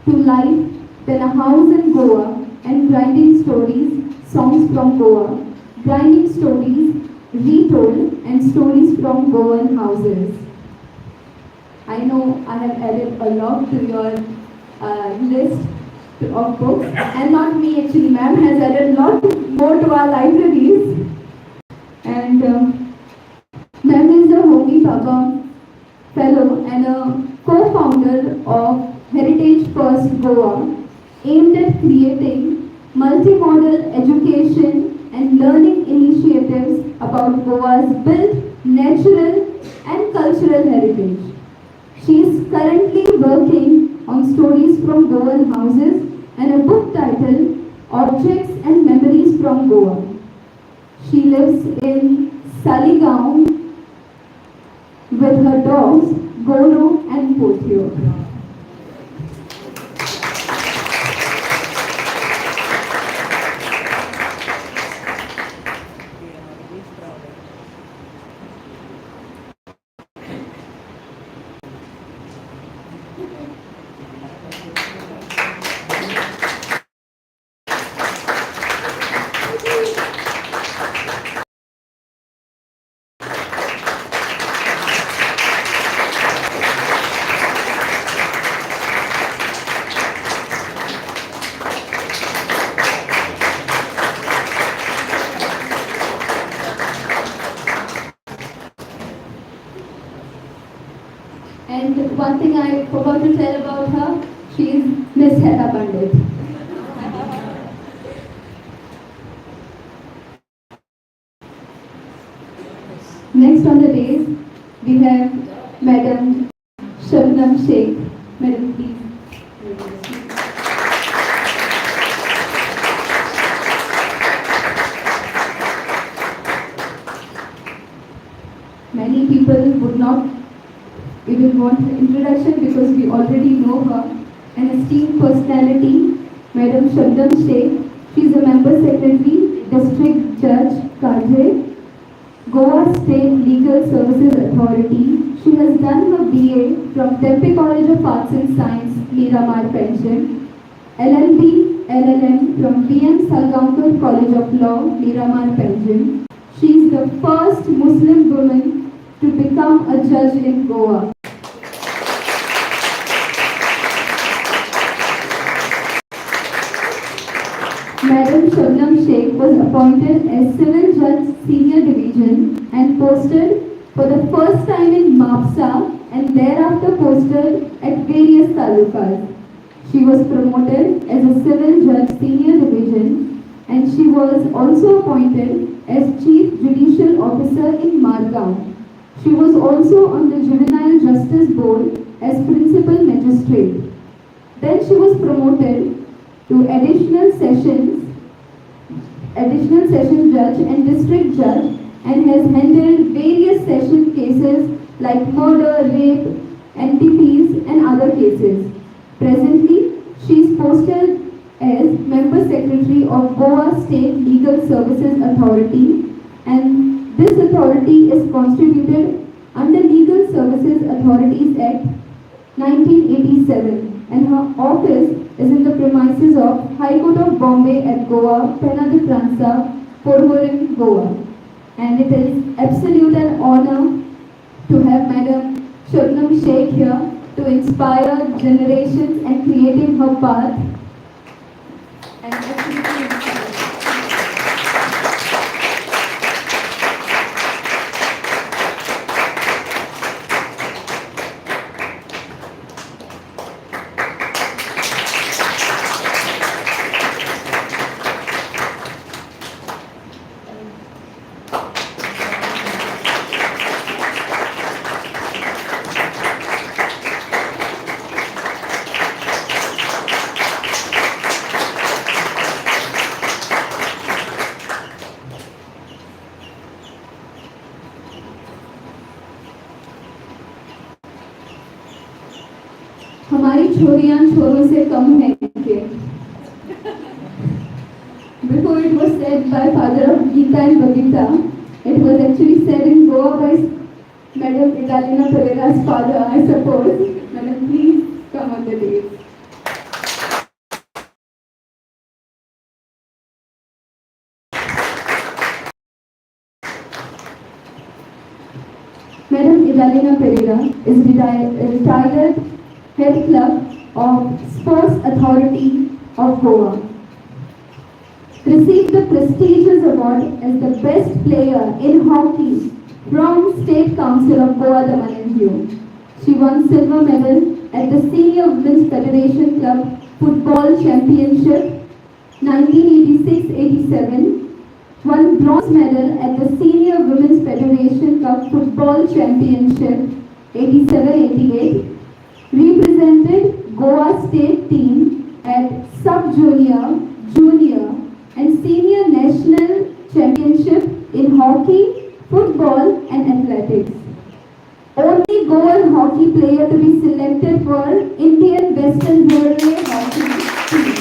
to life than a house in Goa and grinding stories, songs from Goa, grinding stories retold and stories from Goan houses. I know I have added a lot to your list of books, and not me actually, ma'am has added a lot more to our libraries. And ma'am is a Homi Baba Fellow and a co-founder of Heritage First Goa, aimed at creating multimodal education and learning initiatives about Goa's built natural and cultural heritage. She is currently working on stories from Goan houses and a book titled Objects and Memories from Goa. She lives in Saligaon with her dogs Goro and Pothio. And one thing I forgot to tell about her, she is Miss Heta Pandit. Next on the dais, we have Madam Shabnam Sheikh. Madam, please. Many people would not even want her introduction because we already know her. An esteemed personality, Madam Shabnam Sheikh. She is a member secretary, District Judge, Karje, Goa State Legal Services Authority. She has done her BA from Tempe College of Arts and Science, Miramar, Pension, LLB, LLM from B.M. Salgaonkar College of Law, Miramar, Pension. She is the first Muslim woman to become a judge in Goa. Madam Shabnam Sheikh was appointed as Civil Judge Senior Division and posted for the first time in MAPSA and thereafter posted at various talukas. She was promoted as a Civil Judge Senior Division and she was also appointed as Chief Judicial Officer in Margao. She was also on the Juvenile Justice Board as Principal Magistrate. Then she was promoted to Additional Sessions Judge and District Judge and has handled various session cases like murder, rape, NTPs and other cases. Presently, she is posted as Member Secretary of Goa State Legal Services Authority, and this authority is constituted under Legal Services Authorities Act 1987 and her office is in the premises of High Court of Bombay at Goa, Pena de França, Porvorim, Goa. And it is absolute an honor to have Madam Shabnam Sheikh here to inspire generations and creating her path. And absolutely inspiring. हमारी छोरियां छोरों से कम हैं क्या? Before it was said by father of Geeta and Babita, it was actually said in Goa by Madam Idalina Pereira's father, I suppose. Madam, please come on the dais. Madam Idalina Pereira is retired head clerk of Sports Authority of Goa. Received the prestigious award as the best player in hockey from State Council of Goa, the NGO. She won silver medal at the Senior Women's Federation Club Football Championship 1986-87, won bronze medal at the Senior Women's Federation Cup Football Championship 87-88, represented Goa state team at sub-junior, junior and senior national championship in hockey, football and athletics. Only Goan hockey player to be selected for Indian Western Railway hockey team.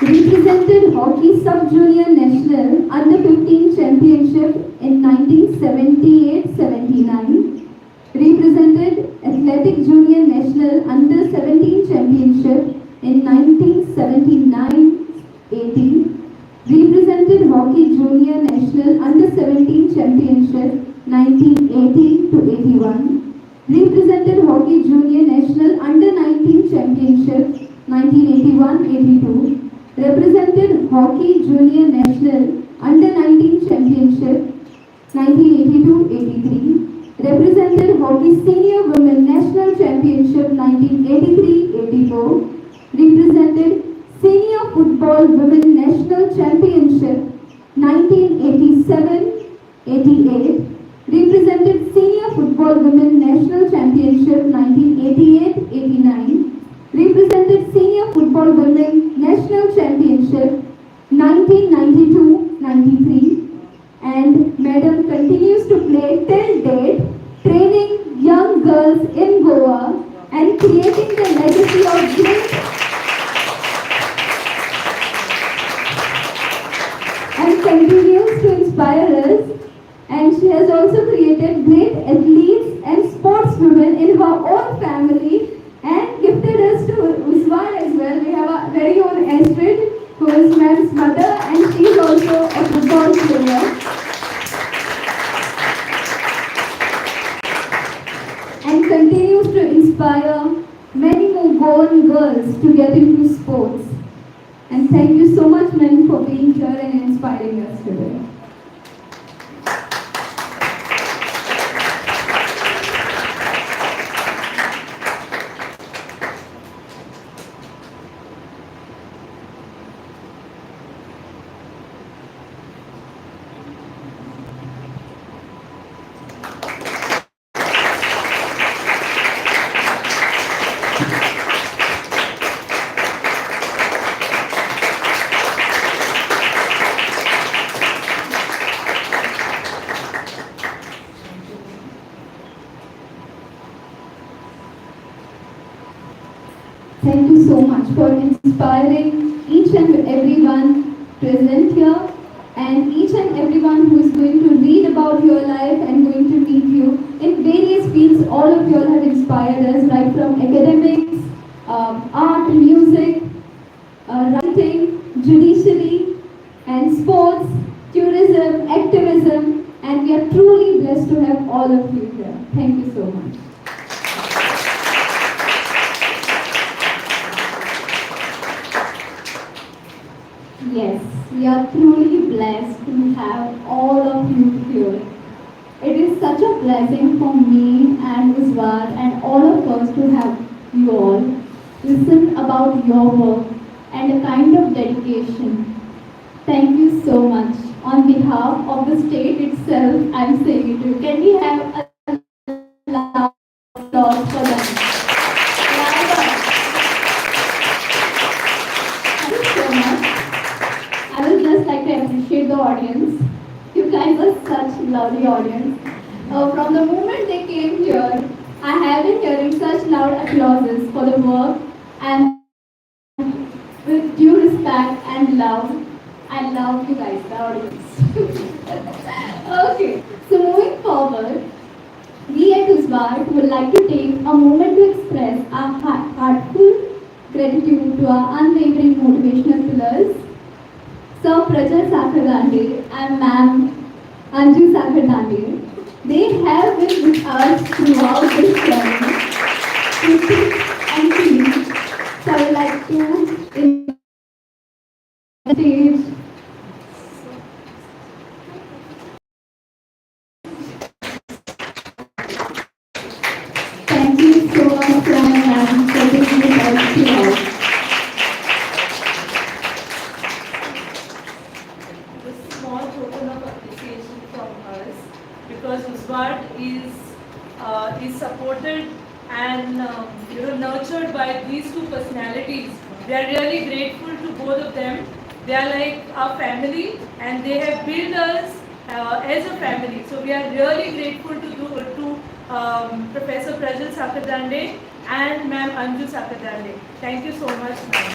Represented hockey sub-junior national under 15 championship in 1978-79. Represented athletic junior national under 17 championship in 1979-80. Represented hockey junior national under 17 championship 1980-81. Represented hockey junior national under 19 championship 1981-82. Represented hockey junior national under 19 championship 1982-83. Represented hockey senior women national championship 1983-84. Represented senior football women national championship 1987-88. Represented senior football women national championship 1988-89. Represented senior football women national championship 1992-93. And Madam continues to play till date, training young girls in Goa and creating the legacy of great and continues to inspire us. And she has also created great athletes and sportswomen in her own family and gifted us to Uzwaad as well. We have our very own Astrid, who is Ma'am's mother, and she is also a football player. And continues to inspire many more Goan girls to get into sports. And thank you so much, ma'am, for being here and inspiring us today. Thank you so much for inspiring each and everyone present here and each and everyone who is going to read about your life and going to meet you in various fields. All of you all have inspired us, right from academics, art, music, writing, judiciary and sports, tourism, activism, and we are truly blessed to have all of you here. Thank you so much. Yes, we are truly blessed to have all of you here. It is such a blessing for me and Uzwaad and all of us to have you all listen about your work and a kind of dedication. Thank you so much. On behalf of the state itself, I am saying it to you. Can we have a loud applause for them? Louder. Thank you so much. I would just like to appreciate the audience. You guys are such lovely audience. From the moment they came here, I have been hearing such loud applauses for the work, and with due respect and love, I love you guys, the audience. Okay, so moving forward, we at Uzwaad would like to take a moment to express our heartfelt gratitude to our unwavering motivational pillars, Sir Prajal Sakardande and Ma'am Anju Sakardande. They have been with us throughout this journey to think and feel. So I would like to invite the stage thank you nurtured by these two personalities. We are really grateful to both of them. They are like our family, and they have built us as a family. So we are really grateful to Professor Prajal Sakadande and Ma'am Anju Sakadande. Thank you so much, ma'am.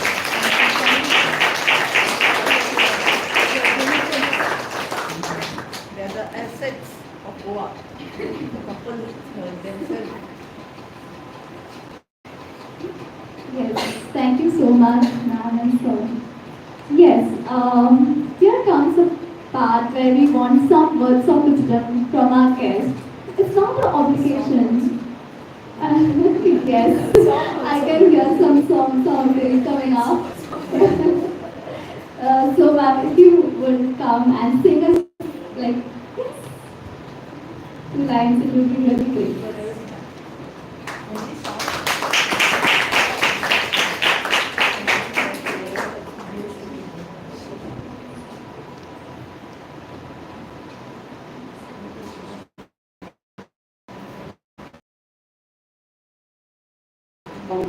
They are the assets of Goa. The couple themselves. Yes, thank you so much, ma'am and sir. Yes, here comes a part where we want some words of wisdom from our guests. It's not an obligation. Yes, I can hear some songs already coming up. So, ma'am, if you would come and sing us like yes, two lines, it would be really great.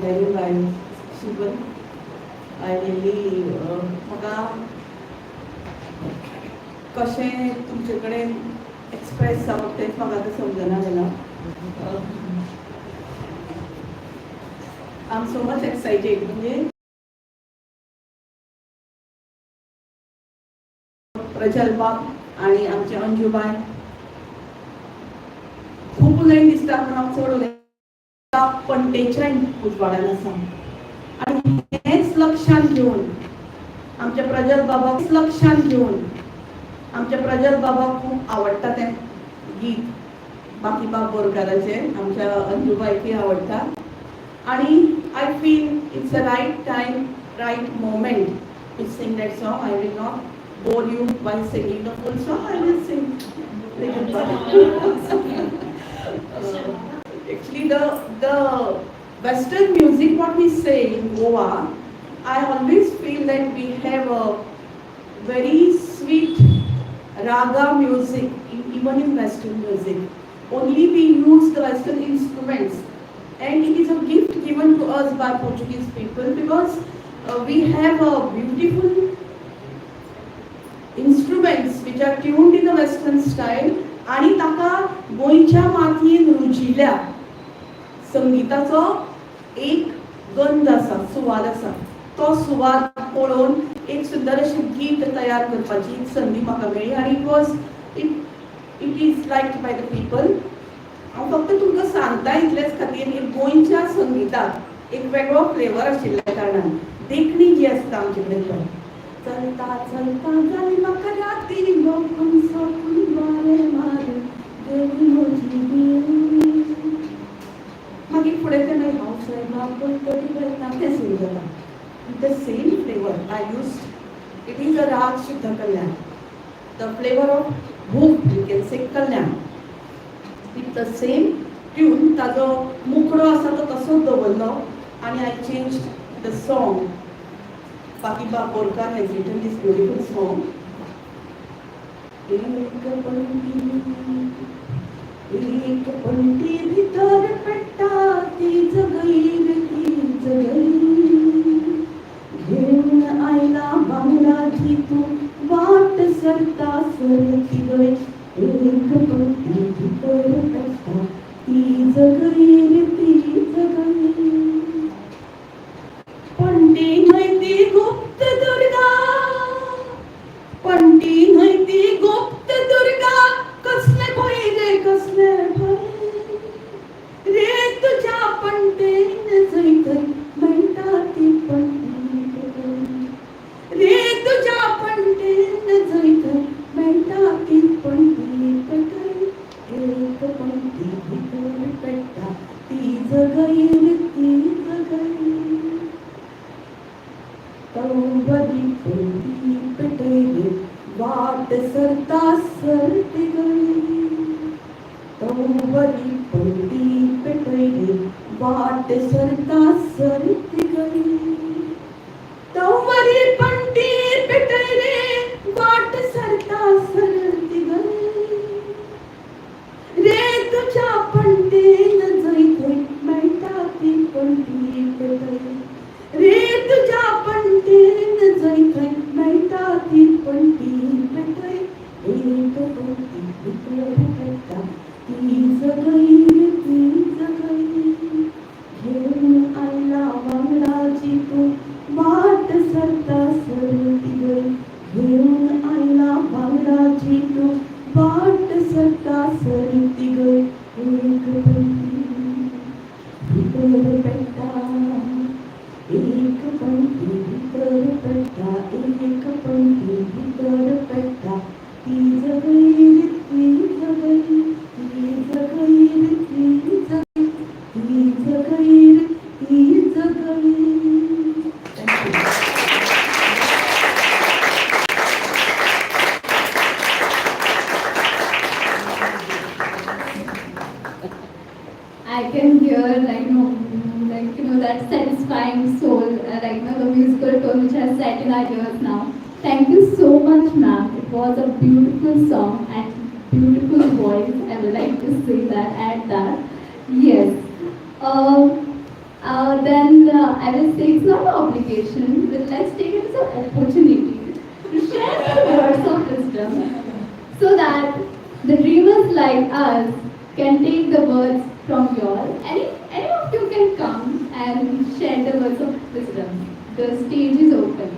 Very well, Subhan. I really म्हाका कशें तुमचे कडेन express जावप तेंच म्हाका आतां समजना जालां. I am so much excited. म्हणजे प्रजल बाब आणि आमचे अंजूबाई खूब उलयन दिसता पूण हांव चड उलयना. पंटेच्यान उजवाडान आसा आनी हेच लक्षांत घेवन आमच्या प्रजल बाबाक लक्षांत घेवन आमच्या प्रजल बाबाक खूब आवडटा तें गीत बाकीबाब बोरकाराचें आमच्या अंजूबाईकूय आवडटा. आनी I feel it's a right time, right moment to sing that song. I will not bore you by singing the full song. I will sing little part. Actually, the Western music, what we say in Goa, I always feel that we have a very sweet raga music, even in Western music. Only we use the Western instruments, and it is a gift given to us by Portuguese people because we have a beautiful instruments which are tuned in the Western style. आणि ताका गोंयच्या मातयेन रुजिल्ल्या संगीताचो एक गंध आसा, सुवाद आसा. तो सुवाद पळोवन एक सुंदर अशें गीत तयार करपाची एक संदी म्हाका मेळ्ळी आनी it is liked by the people. हांव फक्त तुमकां सांगता इतलेच खातीर की गोंयच्या संगीताक एक वेगळो फ्लेवर आशिल्ल्या कारणान देखणी जी आसता आमचे कडेन पळय, चलता चलता जाली म्हाका राती लोकून सोकून वारे मार देवी म्हजी देवी. मागीर फुडें तें मागीर हांव सैमा पळटली वयता तें सुरू जाता. The same flavour I used. It is a राग शुद्ध कल्याण. The flavour of Bhoop you can say Kalyan. With the same tune ताजो मुखडो आसा तो तसोच दवरलो आनी आय changed the song. Bakibab Borkar has written this beautiful song. एक पंटी भितर पेट्टा ती जगई घेऊन आयला बांगडाची तू वाट सरता सरती गय. एक पंटी भितर पेट्टा ती जगई पंटी न्हय गुप्त दुर्गा. पंटी न्हय गुप्त दुर्गा. कसले भय रे कसले भय रे तुझ्या पंटेन जैत म्हणटा ती पंटी रे तुझ्या पंटेन जैत म्हणटा ती पंटी एक पंटी भितर पेट्टा ती जगई ती जगई. तवरी पंटी पेटले वाट सरता सरती गई. तवरी पंटी पेटले वाट सरता सरती गई. तवरी पंटी पेटले वाट सरता सरती गई रे तुझ्या पंटेन जैत मेळटा ती पंटी पंटी पेटय रे तुझ्या पंटीन जरी खंय मेळटा ती पंटी पेटय एक पंटी भितर पेटा ती जगई रे ती जगई घेऊन आयला वांगडाची तू वाट सरता सरती गई घेऊन आयला वांगडाची तू वाट सरता सरती गई एक पंटी भितर पेटा एक पंटी भितर पेटा एक पंटी भितर पेटा ती जगई रे ती जगई ती जगई रे ती जगई ती जगई रे ती जगई. Thank you. I can hear that satisfying soul, the musical tone which has set in our ears now. Thank you so much, ma'am. It was a beautiful song and beautiful voice. I would like to say that, add that. Yes. Then I will say it's not an obligation, but let's take it as an opportunity to share some words of wisdom so that the dreamers like us can take the words from you all. Any of you can come and share the words of wisdom. The stage is open.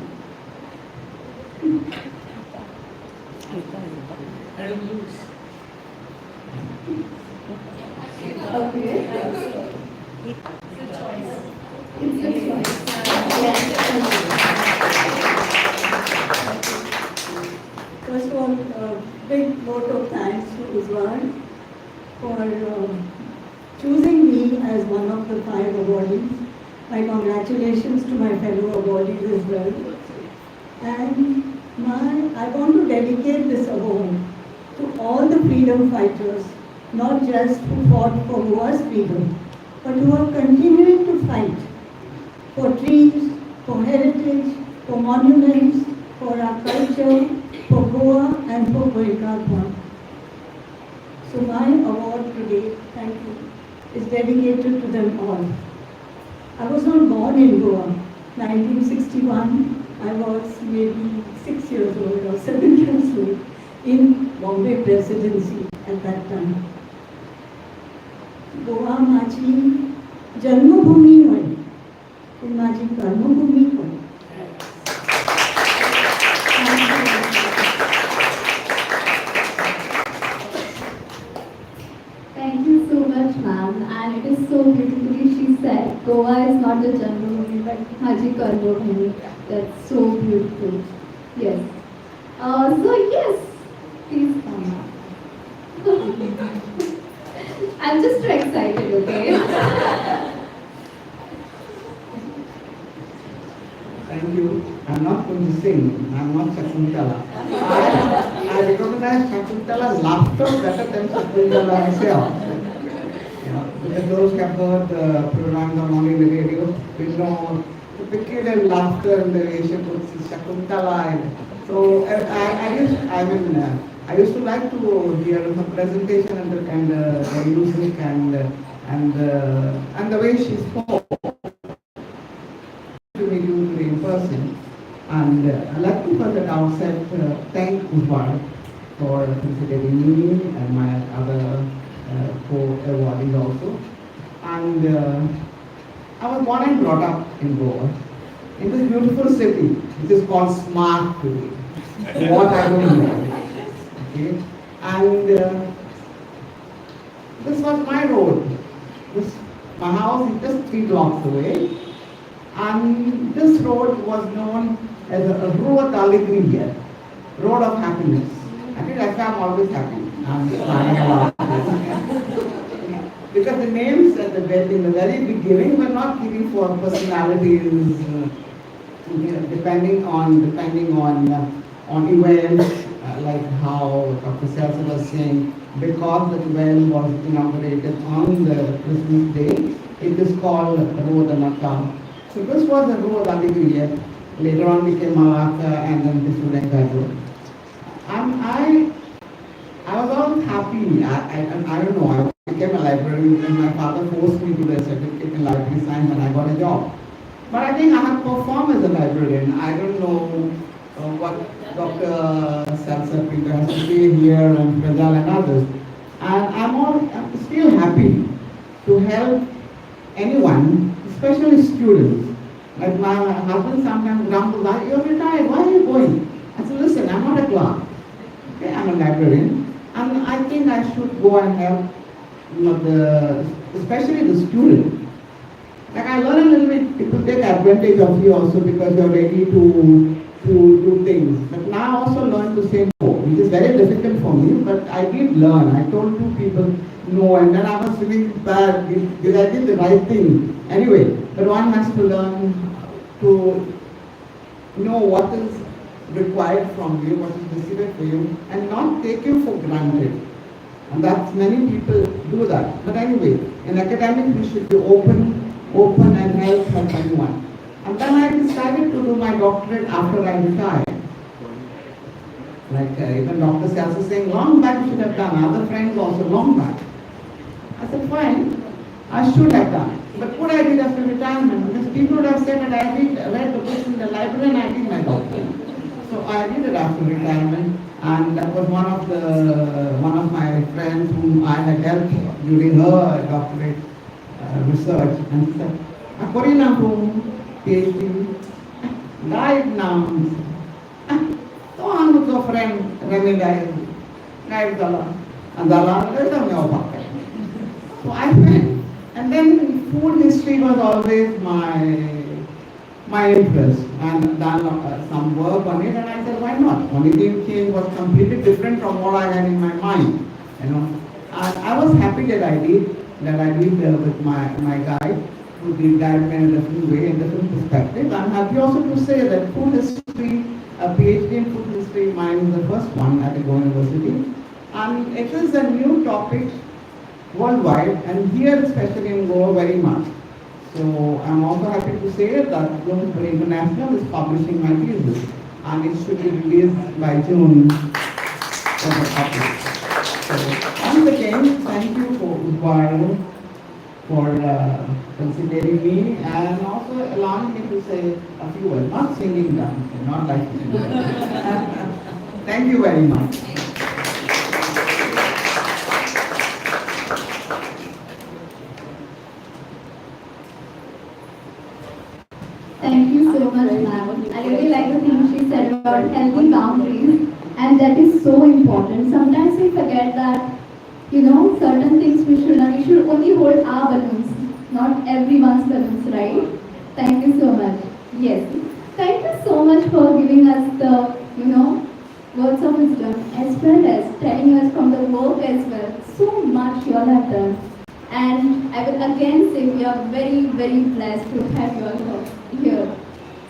Okay. It's your choice. First of all, big vote of thanks to Uzwaad for choosing me as one of the 5 awardees. My congratulations to my fellow awardees as well. And I want to dedicate this award to all the freedom fighters, not just who fought for Goa's freedom, but who are continuing to fight for trees, for heritage, for monuments, for our culture, for Goa and for Goikarwa. So my award today, thank you, is dedicated to them all. I was not born in Goa. 1961, I was maybe 6 years old or 7 years old in Bombay Presidency at that time. Goa माझी जन्मभूमी होय, पण माझी कर्मभूमी होय. Thank you so much, ma'am. And it is so beautifully she said, Goa is not the Janmabhoomi, but Haji Karmabhoomi. That's so beautiful. Yes. So yes, please come up. I'm just too excited, okay? Thank you. I'm not going to sing. I'm not Shakuntala. I recognize Shakuntala's laughter better than Shakuntala herself. Because those who have heard the programs on the radio, we know the peculiar laughter and the way she puts Shakuntala. So I used to like to hear her presentation and the music and the way she spoke. To meet you today in person, and I'd like to further outset thank Uzwaad for considering me and my other co-awardees also. And I was born and brought up in Goa, in this beautiful city, which is called Smart today. What I don't know. Okay, and this was my road. My house is just 3 blocks away. And this road was known as a road Alegria, road of happiness. I think that's why I'm always happy. I'm smiling about it. Because the names at in the very beginning were not giving for personalities, depending on events, like how Dr. Selsa was saying, because the well was inaugurated on the Christmas day, it is called Road Anaka. So this was the road Alegria. Later on became Malacca and then this was I was always happy. I don't know. became a librarian and my father forced me to do a certificate in library science and I got a job. But I think I have performed as a librarian. I don't know what Dr. Salsa Peter has to say here and Prajal and others. And I'm still happy to help anyone, especially students. Like my husband sometimes grumbles, "You're retired, why are you going?" I said, "Listen, I'm not a clerk. Okay, I'm a librarian. And I think I should go and help especially the student. Like I learn a little bit to take advantage of you also because you're ready to do things. But now I also learn to say no, which is very difficult for me, but I did learn. I told two people no, and then I was feeling bad because I did the right thing. Anyway, but one has to learn to know what is required from you, what is received for you, and not take you for granted. And that's many people do that. But anyway, in academics we should be open and help anyone. And then I decided to do my doctorate after I retired. Like even Dr. Sals was saying, long back you should have done. Other friends also, long back. I said, fine, I should have done. But what I did after retirement, because people would have said that I read the books in the library and I did my doctorate. So I did it after retirement, and that was one of my friends whom I had helped during her doctorate research, and she said, "Ako rin akong PhD, guide nam, to ano to friend, remi guide dala, and dala, there's a meopak." So I went, and then food history was always my interest, and done some work on it, and I said, why not? Only thing change was completely different from what I had in my mind, And I was happy that I did with my guide, who did guide me in a different way, in different perspective. I'm happy also to say that food history, a PhD in food history, mine is the first one at NGO University, and it is a new topic worldwide, and here especially in Goa very much. So I'm also happy to say that Bloomsbury International is publishing my thesis, and it should be released by June for the public. So once again, thank you for Uzwaad for considering me and also allowing me to say a few words, not singing them, not like Thank you very much. Thank you so much, ma'am. I really like the thing she said about healthy boundaries, and that is so important. Sometimes we forget that, certain things we should only hold our balloons, not everyone's balloons, right? Thank you so much. Yes. Thank you so much for giving us the, words of wisdom, as well as telling us from the work as well. So much you all have done. And I will again say we are very, very blessed to have you all here.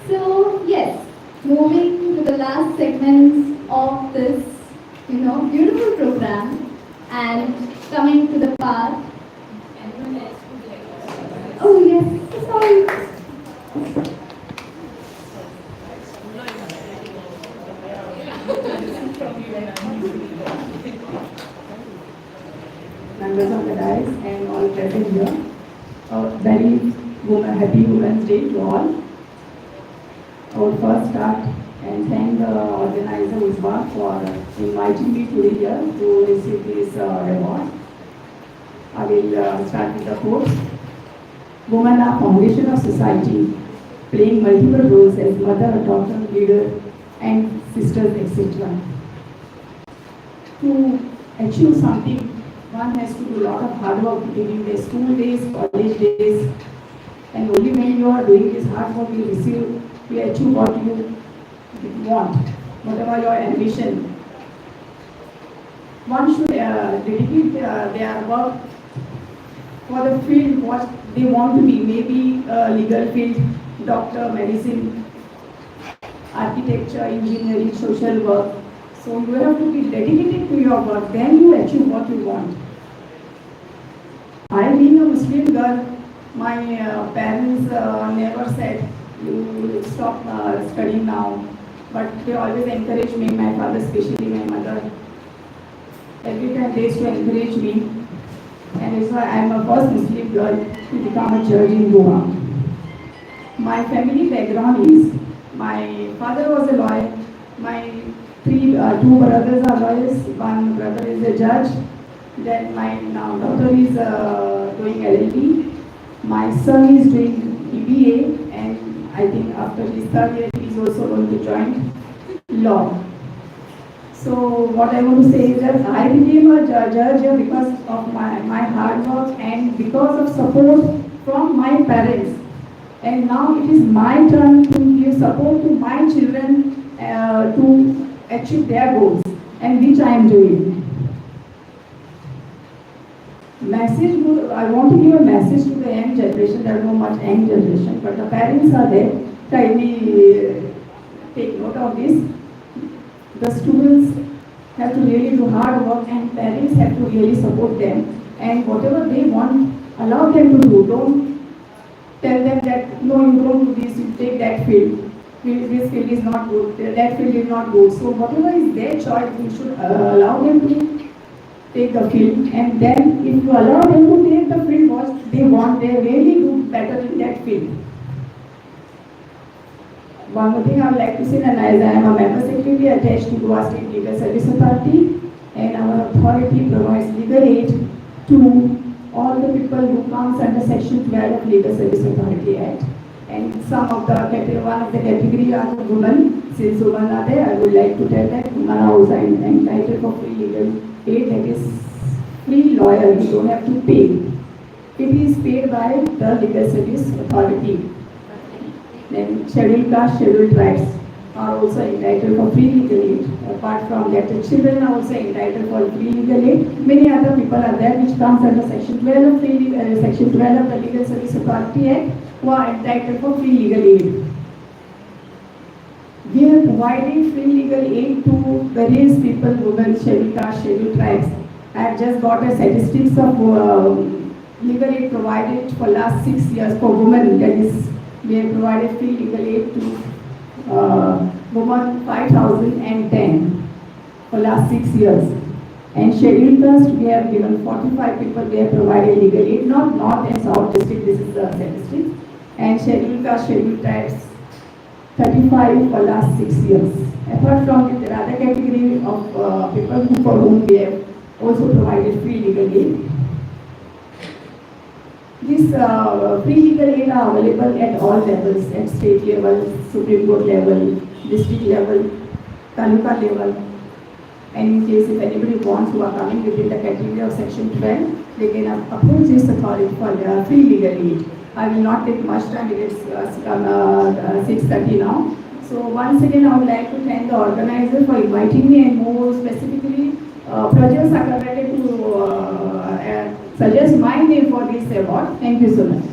So yes, moving to the last segments of this, beautiful program, and coming to the part. Oh yes, sorry. Members of the dais and all present here. A very happy Women's Day to all. I would first start and thank the organizer Uzwaad for inviting me today here to receive this award. I will start with the quote. Women are foundation of society, playing multiple roles as mother, daughter, leader, and sisters, etc. To achieve something, one has to do a lot of hard work during their school days, college days, and only when you are doing this hard work, you achieve what you want, whatever your ambition. One should dedicate their work for the field what they want to be, maybe legal field, doctor, medicine, architecture, engineering, social work. So you have to be dedicated to your work, then you achieve what you want. I being a Muslim girl, my parents never said, you stop studying now, but they always encouraged me, my father, especially my mother. Every time they used to encourage me. and it's why I'm a first Muslim girl to become a judge in Goa. My family background is my father was a lawyer, my two brothers are lawyers, one brother is a judge, then my now daughter is doing LLB, my son is doing BBA, and I think after his third year he is also going to join law. So what I want to say is that I became a judge here because of my hard work and because of support from my parents. And now it is my turn to give support to my children to achieve their goals, and which I am doing. I want to give a message to the young generation. There are no much young generation, but the parents are there. Kindly take note of this. The students have to really do hard work, and parents have to really support them. And whatever they want, allow them to do. Don't tell them that, no, you don't do this, you take that field. This field is not good, that field is not good. So whatever is their choice, you should allow them to take the field. And then if you allow them to take the field what they want, they really do better in that field. One more thing I would like to say, that as I am a member secretary attached to Goa State Legal Service Authority, and our authority provides legal aid to all the people who comes under Section 12 of Legal Service Authority Act. And some of the one of the category are the women. Since women are there, I would like to tell that women are also entitled for free legal aid, that is free lawyer, you don't have to pay. It is paid by the Legal Service Authority. Then scheduled caste, scheduled tribes are also entitled for free legal aid. Apart from that, the children are also entitled for free legal aid. Many other people are there which comes under Section 12 of Section 12 of the Legal Service Authority Act, who are entitled for free legal aid. We are providing free legal aid to various people, women, scheduled caste, scheduled tribes. I have just got a statistics of legal aid provided for last 6 years for women. That is, we have provided free legal aid to women 5,010 for last 6 years. And scheduled caste, we have given 45 people, we have provided legal aid, not North and South district, this is the statistics. And scheduled caste, scheduled tribes, 35 for last 6 years. Apart from it, there are other category of people for whom we have also provided free legal aid. These free legal aid are available at all levels, at state level, Supreme Court level, district level, taluka level. And in case if anybody wants who are coming within the category of Section 12, they can approach this authority for free legal aid. I will not take much time, it is 6:30 now. So once again, I would like to thank the organizer for inviting me, and more specifically, Praja Secretary to suggest my name for this award. Thank you so much.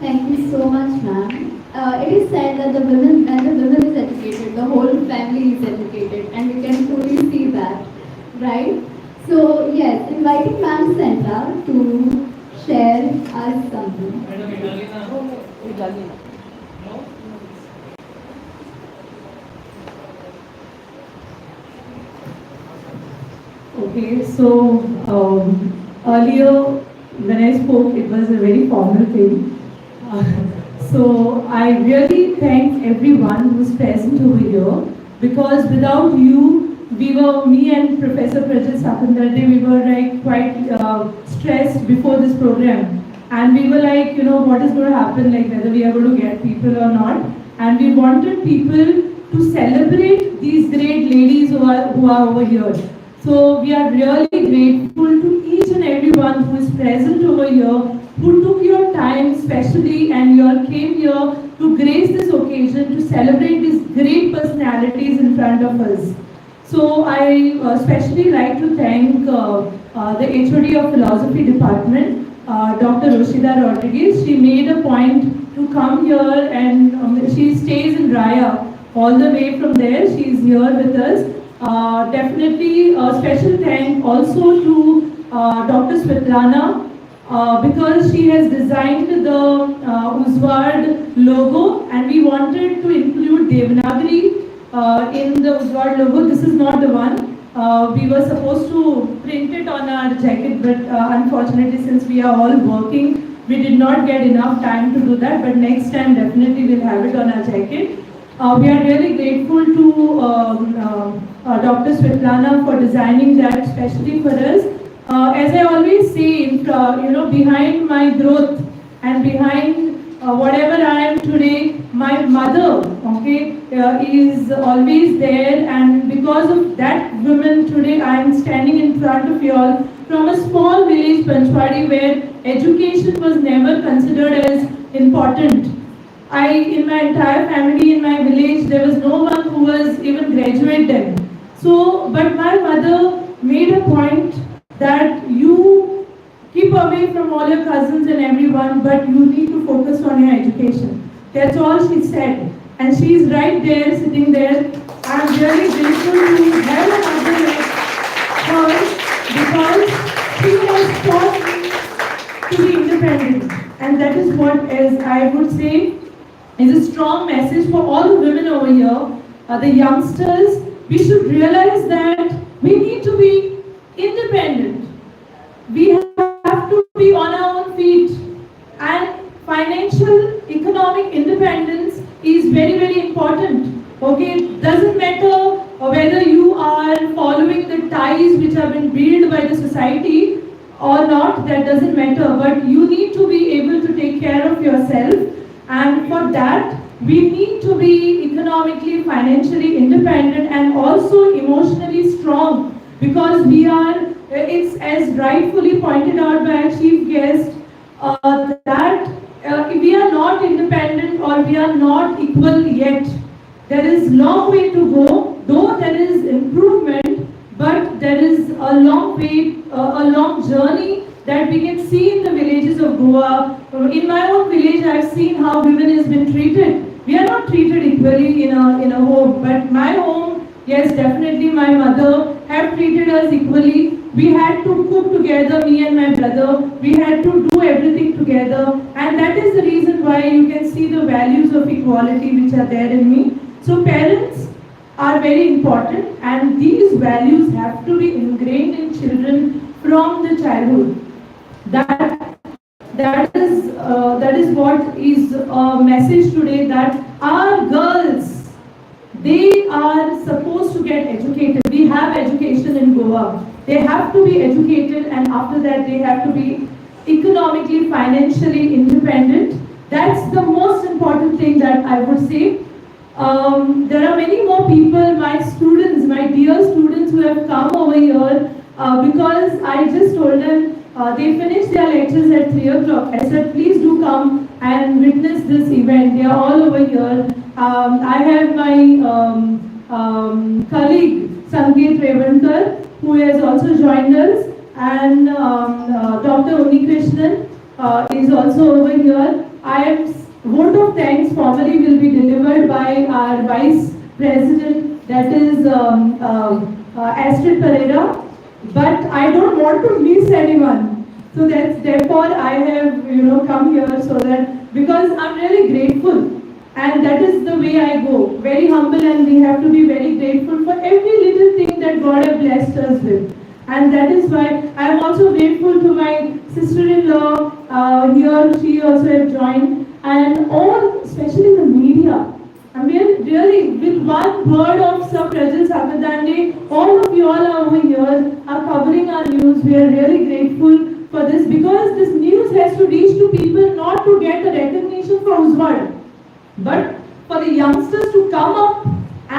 Thank you so much, ma'am. It is said that the women, when the woman is educated, the whole family is educated, and we can truly see that, right? So yes, inviting Ma'am Sandra to share us something. Okay, so earlier when I spoke, it was a very formal thing. So I really thank everyone who's present over here, because without you, me and Professor Prajit Sakandarde, we were like quite stressed before this program. And we were like, what is going to happen, like whether we are going to get people or not. And we wanted people to celebrate these great ladies who are over here. So we are really grateful to each and everyone who is present over here, who took your time specially and you all came here to grace this occasion to celebrate these great personalities in front of us. So I especially like to thank the HOD of Philosophy Department, Dr. Roshida Rodriguez. She made a point to come here, and she stays in Raya all the way from there. She is here with us. Definitely a special thank also to Dr. Svetlana, because she has designed the Uzwaad logo, and we wanted to include Devanagari in the Uzwaad logo. This is not the one. We were supposed to print it on our jacket, but unfortunately, since we are all working, we did not get enough time to do that. But next time, definitely we'll have it on our jacket. We are really grateful to Dr. Svetlana for designing that especially for us. As I always say, behind my growth and behind whatever I am today, my mother, is always there, and because of that woman today I am standing in front of you all from a small village, Panchwadi, where education was never considered as important. In my entire family, in my village, there was no one who was even graduate then. So, but my mother made a point that you keep away from all your cousins and everyone, but you need to focus on your education. That's all she said. And she's right there, sitting there. I'm really grateful to have a mother like her because she has taught me to be independent. And that is what, as I would say, is a strong message for all the women over here, the youngsters. We should realize that we need to be independent. We have to be on our own feet, and financial, economic independence is very, very important. Okay, doesn't matter whether you are following the ties which have been built by the society or not, that doesn't matter, but you need to be able to take care of yourself, and for that we need to be economically, financially independent and also emotionally strong, because we are, it's as rightfully pointed out by our chief guest, that we are not independent or we are not equal yet. There is long way to go, though there is improvement, but there is a long way, a long journey that we can see in the villages of Goa. In my own village, I've seen how women has been treated. We are not treated equally in a home, but my home, yes, definitely my mother have treated us equally. We had to cook together, me and my brother. We had to do everything together, and that is the reason why you can see the values of equality which are there in me. So parents are very important, and these values have to be ingrained in children from the childhood. That is what is a message today, that our girls, they are supposed to get educated. We have education in Goa. They have to be educated, and after that they have to be economically, financially independent. That's the most important thing that I would say. There are many more people, my students, my dear students who have come over here because I just told them they finished their lectures at 3 o'clock. I said, please do come and witness this event. They are all over here. I have my colleague Sangeet Revankar, who has also joined us, and Dr. Unikrishnan is also over here. Vote of thanks formally will be delivered by our Vice President, that is Astrid Pereira. But I don't want to miss anyone. So therefore I have come here, so that, because I'm really grateful, and that is the way I go. Very humble, and we have to be very grateful for every little thing that God has blessed us with. And that is why I am also grateful to my sister-in-law here. She also has joined, and all, especially the media. I mean, really, with one word of Sir Prajal Sakadande, all of you all are over here, are covering our news. We are really grateful for this, because this news has to reach to people, not to get the recognition for Uzwaad, but for the youngsters to come up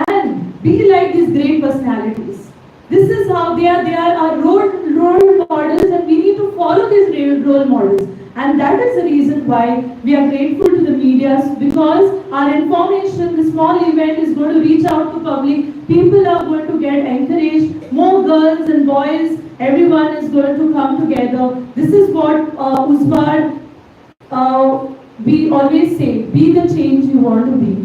and be like these great personalities. This is how they are our role models, and we need to follow these role models. And that is the reason why we are grateful to the media, because our information, the small event is going to reach out to public. People are going to get encouraged. More girls and boys, everyone is going to come together. This is what Uzwaad, we always say, be the change you want to be,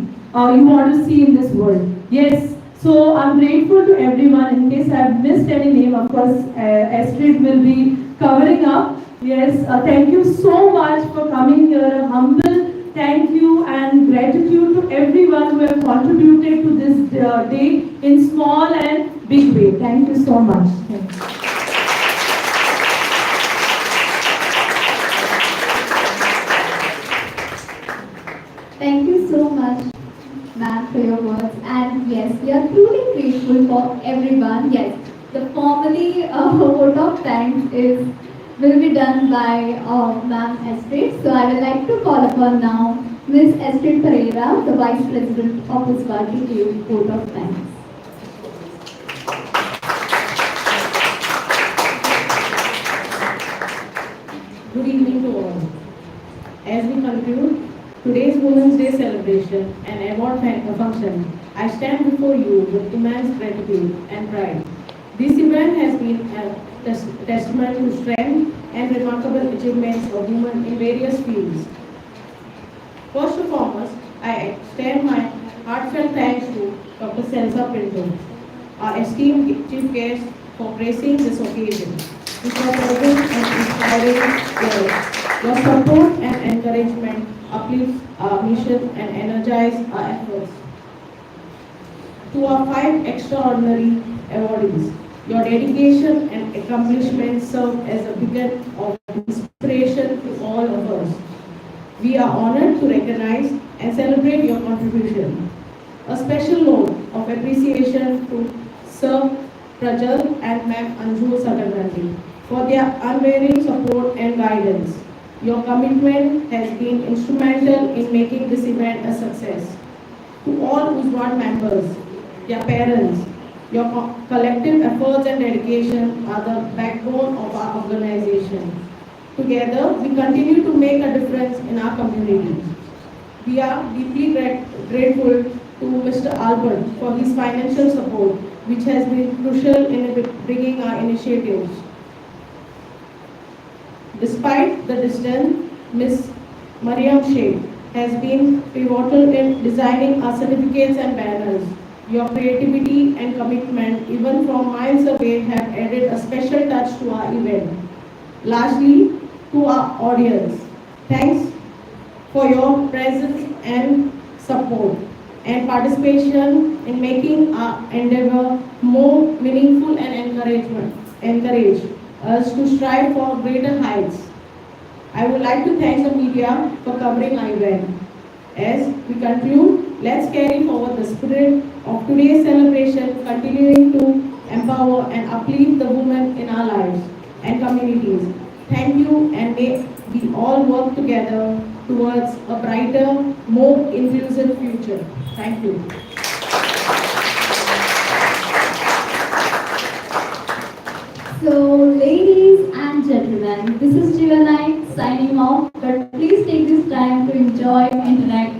you want to see in this world. Yes. So I'm grateful to everyone. In case I've missed any name, of course, Astrid will be covering up. Yes, thank you so much for coming here. A humble thank you and gratitude to everyone who have contributed to this day in small and big way. Thank you so much. Thank you so much, ma'am, for your words. And yes, we are truly grateful for everyone. Yes, the formally vote of thanks will be done by Ma'am Astrid. So I would like to call upon now Ms. Astrid Pereira, the Vice President of Uzwaad, to give vote of thanks. Good evening to all. As we conclude today's Women's Day celebration and award function, I stand before you with immense gratitude and pride. This event has been a testament to strength and remarkable achievements of women in various fields. First and foremost, I extend my heartfelt thanks to Dr. Selsa Pinto, our esteemed chief guest, for gracing this occasion. With your presence and inspiring words, your support and encouragement uplifts our mission and energize our efforts. To our 5 extraordinary awardees, your dedication and accomplishments serve as a beacon of inspiration to all of us. We are honored to recognize and celebrate your contribution. A special note of appreciation to Sir Prajal and Ma'am Anju Sadagrandi for their unwavering support and guidance. Your commitment has been instrumental in making this event a success. To all Uzwaad members, their parents, your collective efforts and dedication are the backbone of our organization. Together, we continue to make a difference in our community. We are deeply grateful to Mr. Albert for his financial support, which has been crucial in bringing our initiatives. Despite the distance, Ms. Mariam Sheikh has been pivotal in designing our certificates and banners. Your creativity and commitment, even from miles away, have added a special touch to our event. Lastly, to our audience, thanks for your presence and support and participation in making our endeavor more meaningful and encourage us to strive for greater heights. I would like to thank the media for covering our event. As we conclude, let's carry forward the spirit of today's celebration, continuing to empower and uplift the women in our lives and communities. Thank you, and may we all work together towards a brighter, more inclusive future. Thank you. So, ladies and gentlemen, this is Jiva Naik signing off, but please take this time to enjoy and interact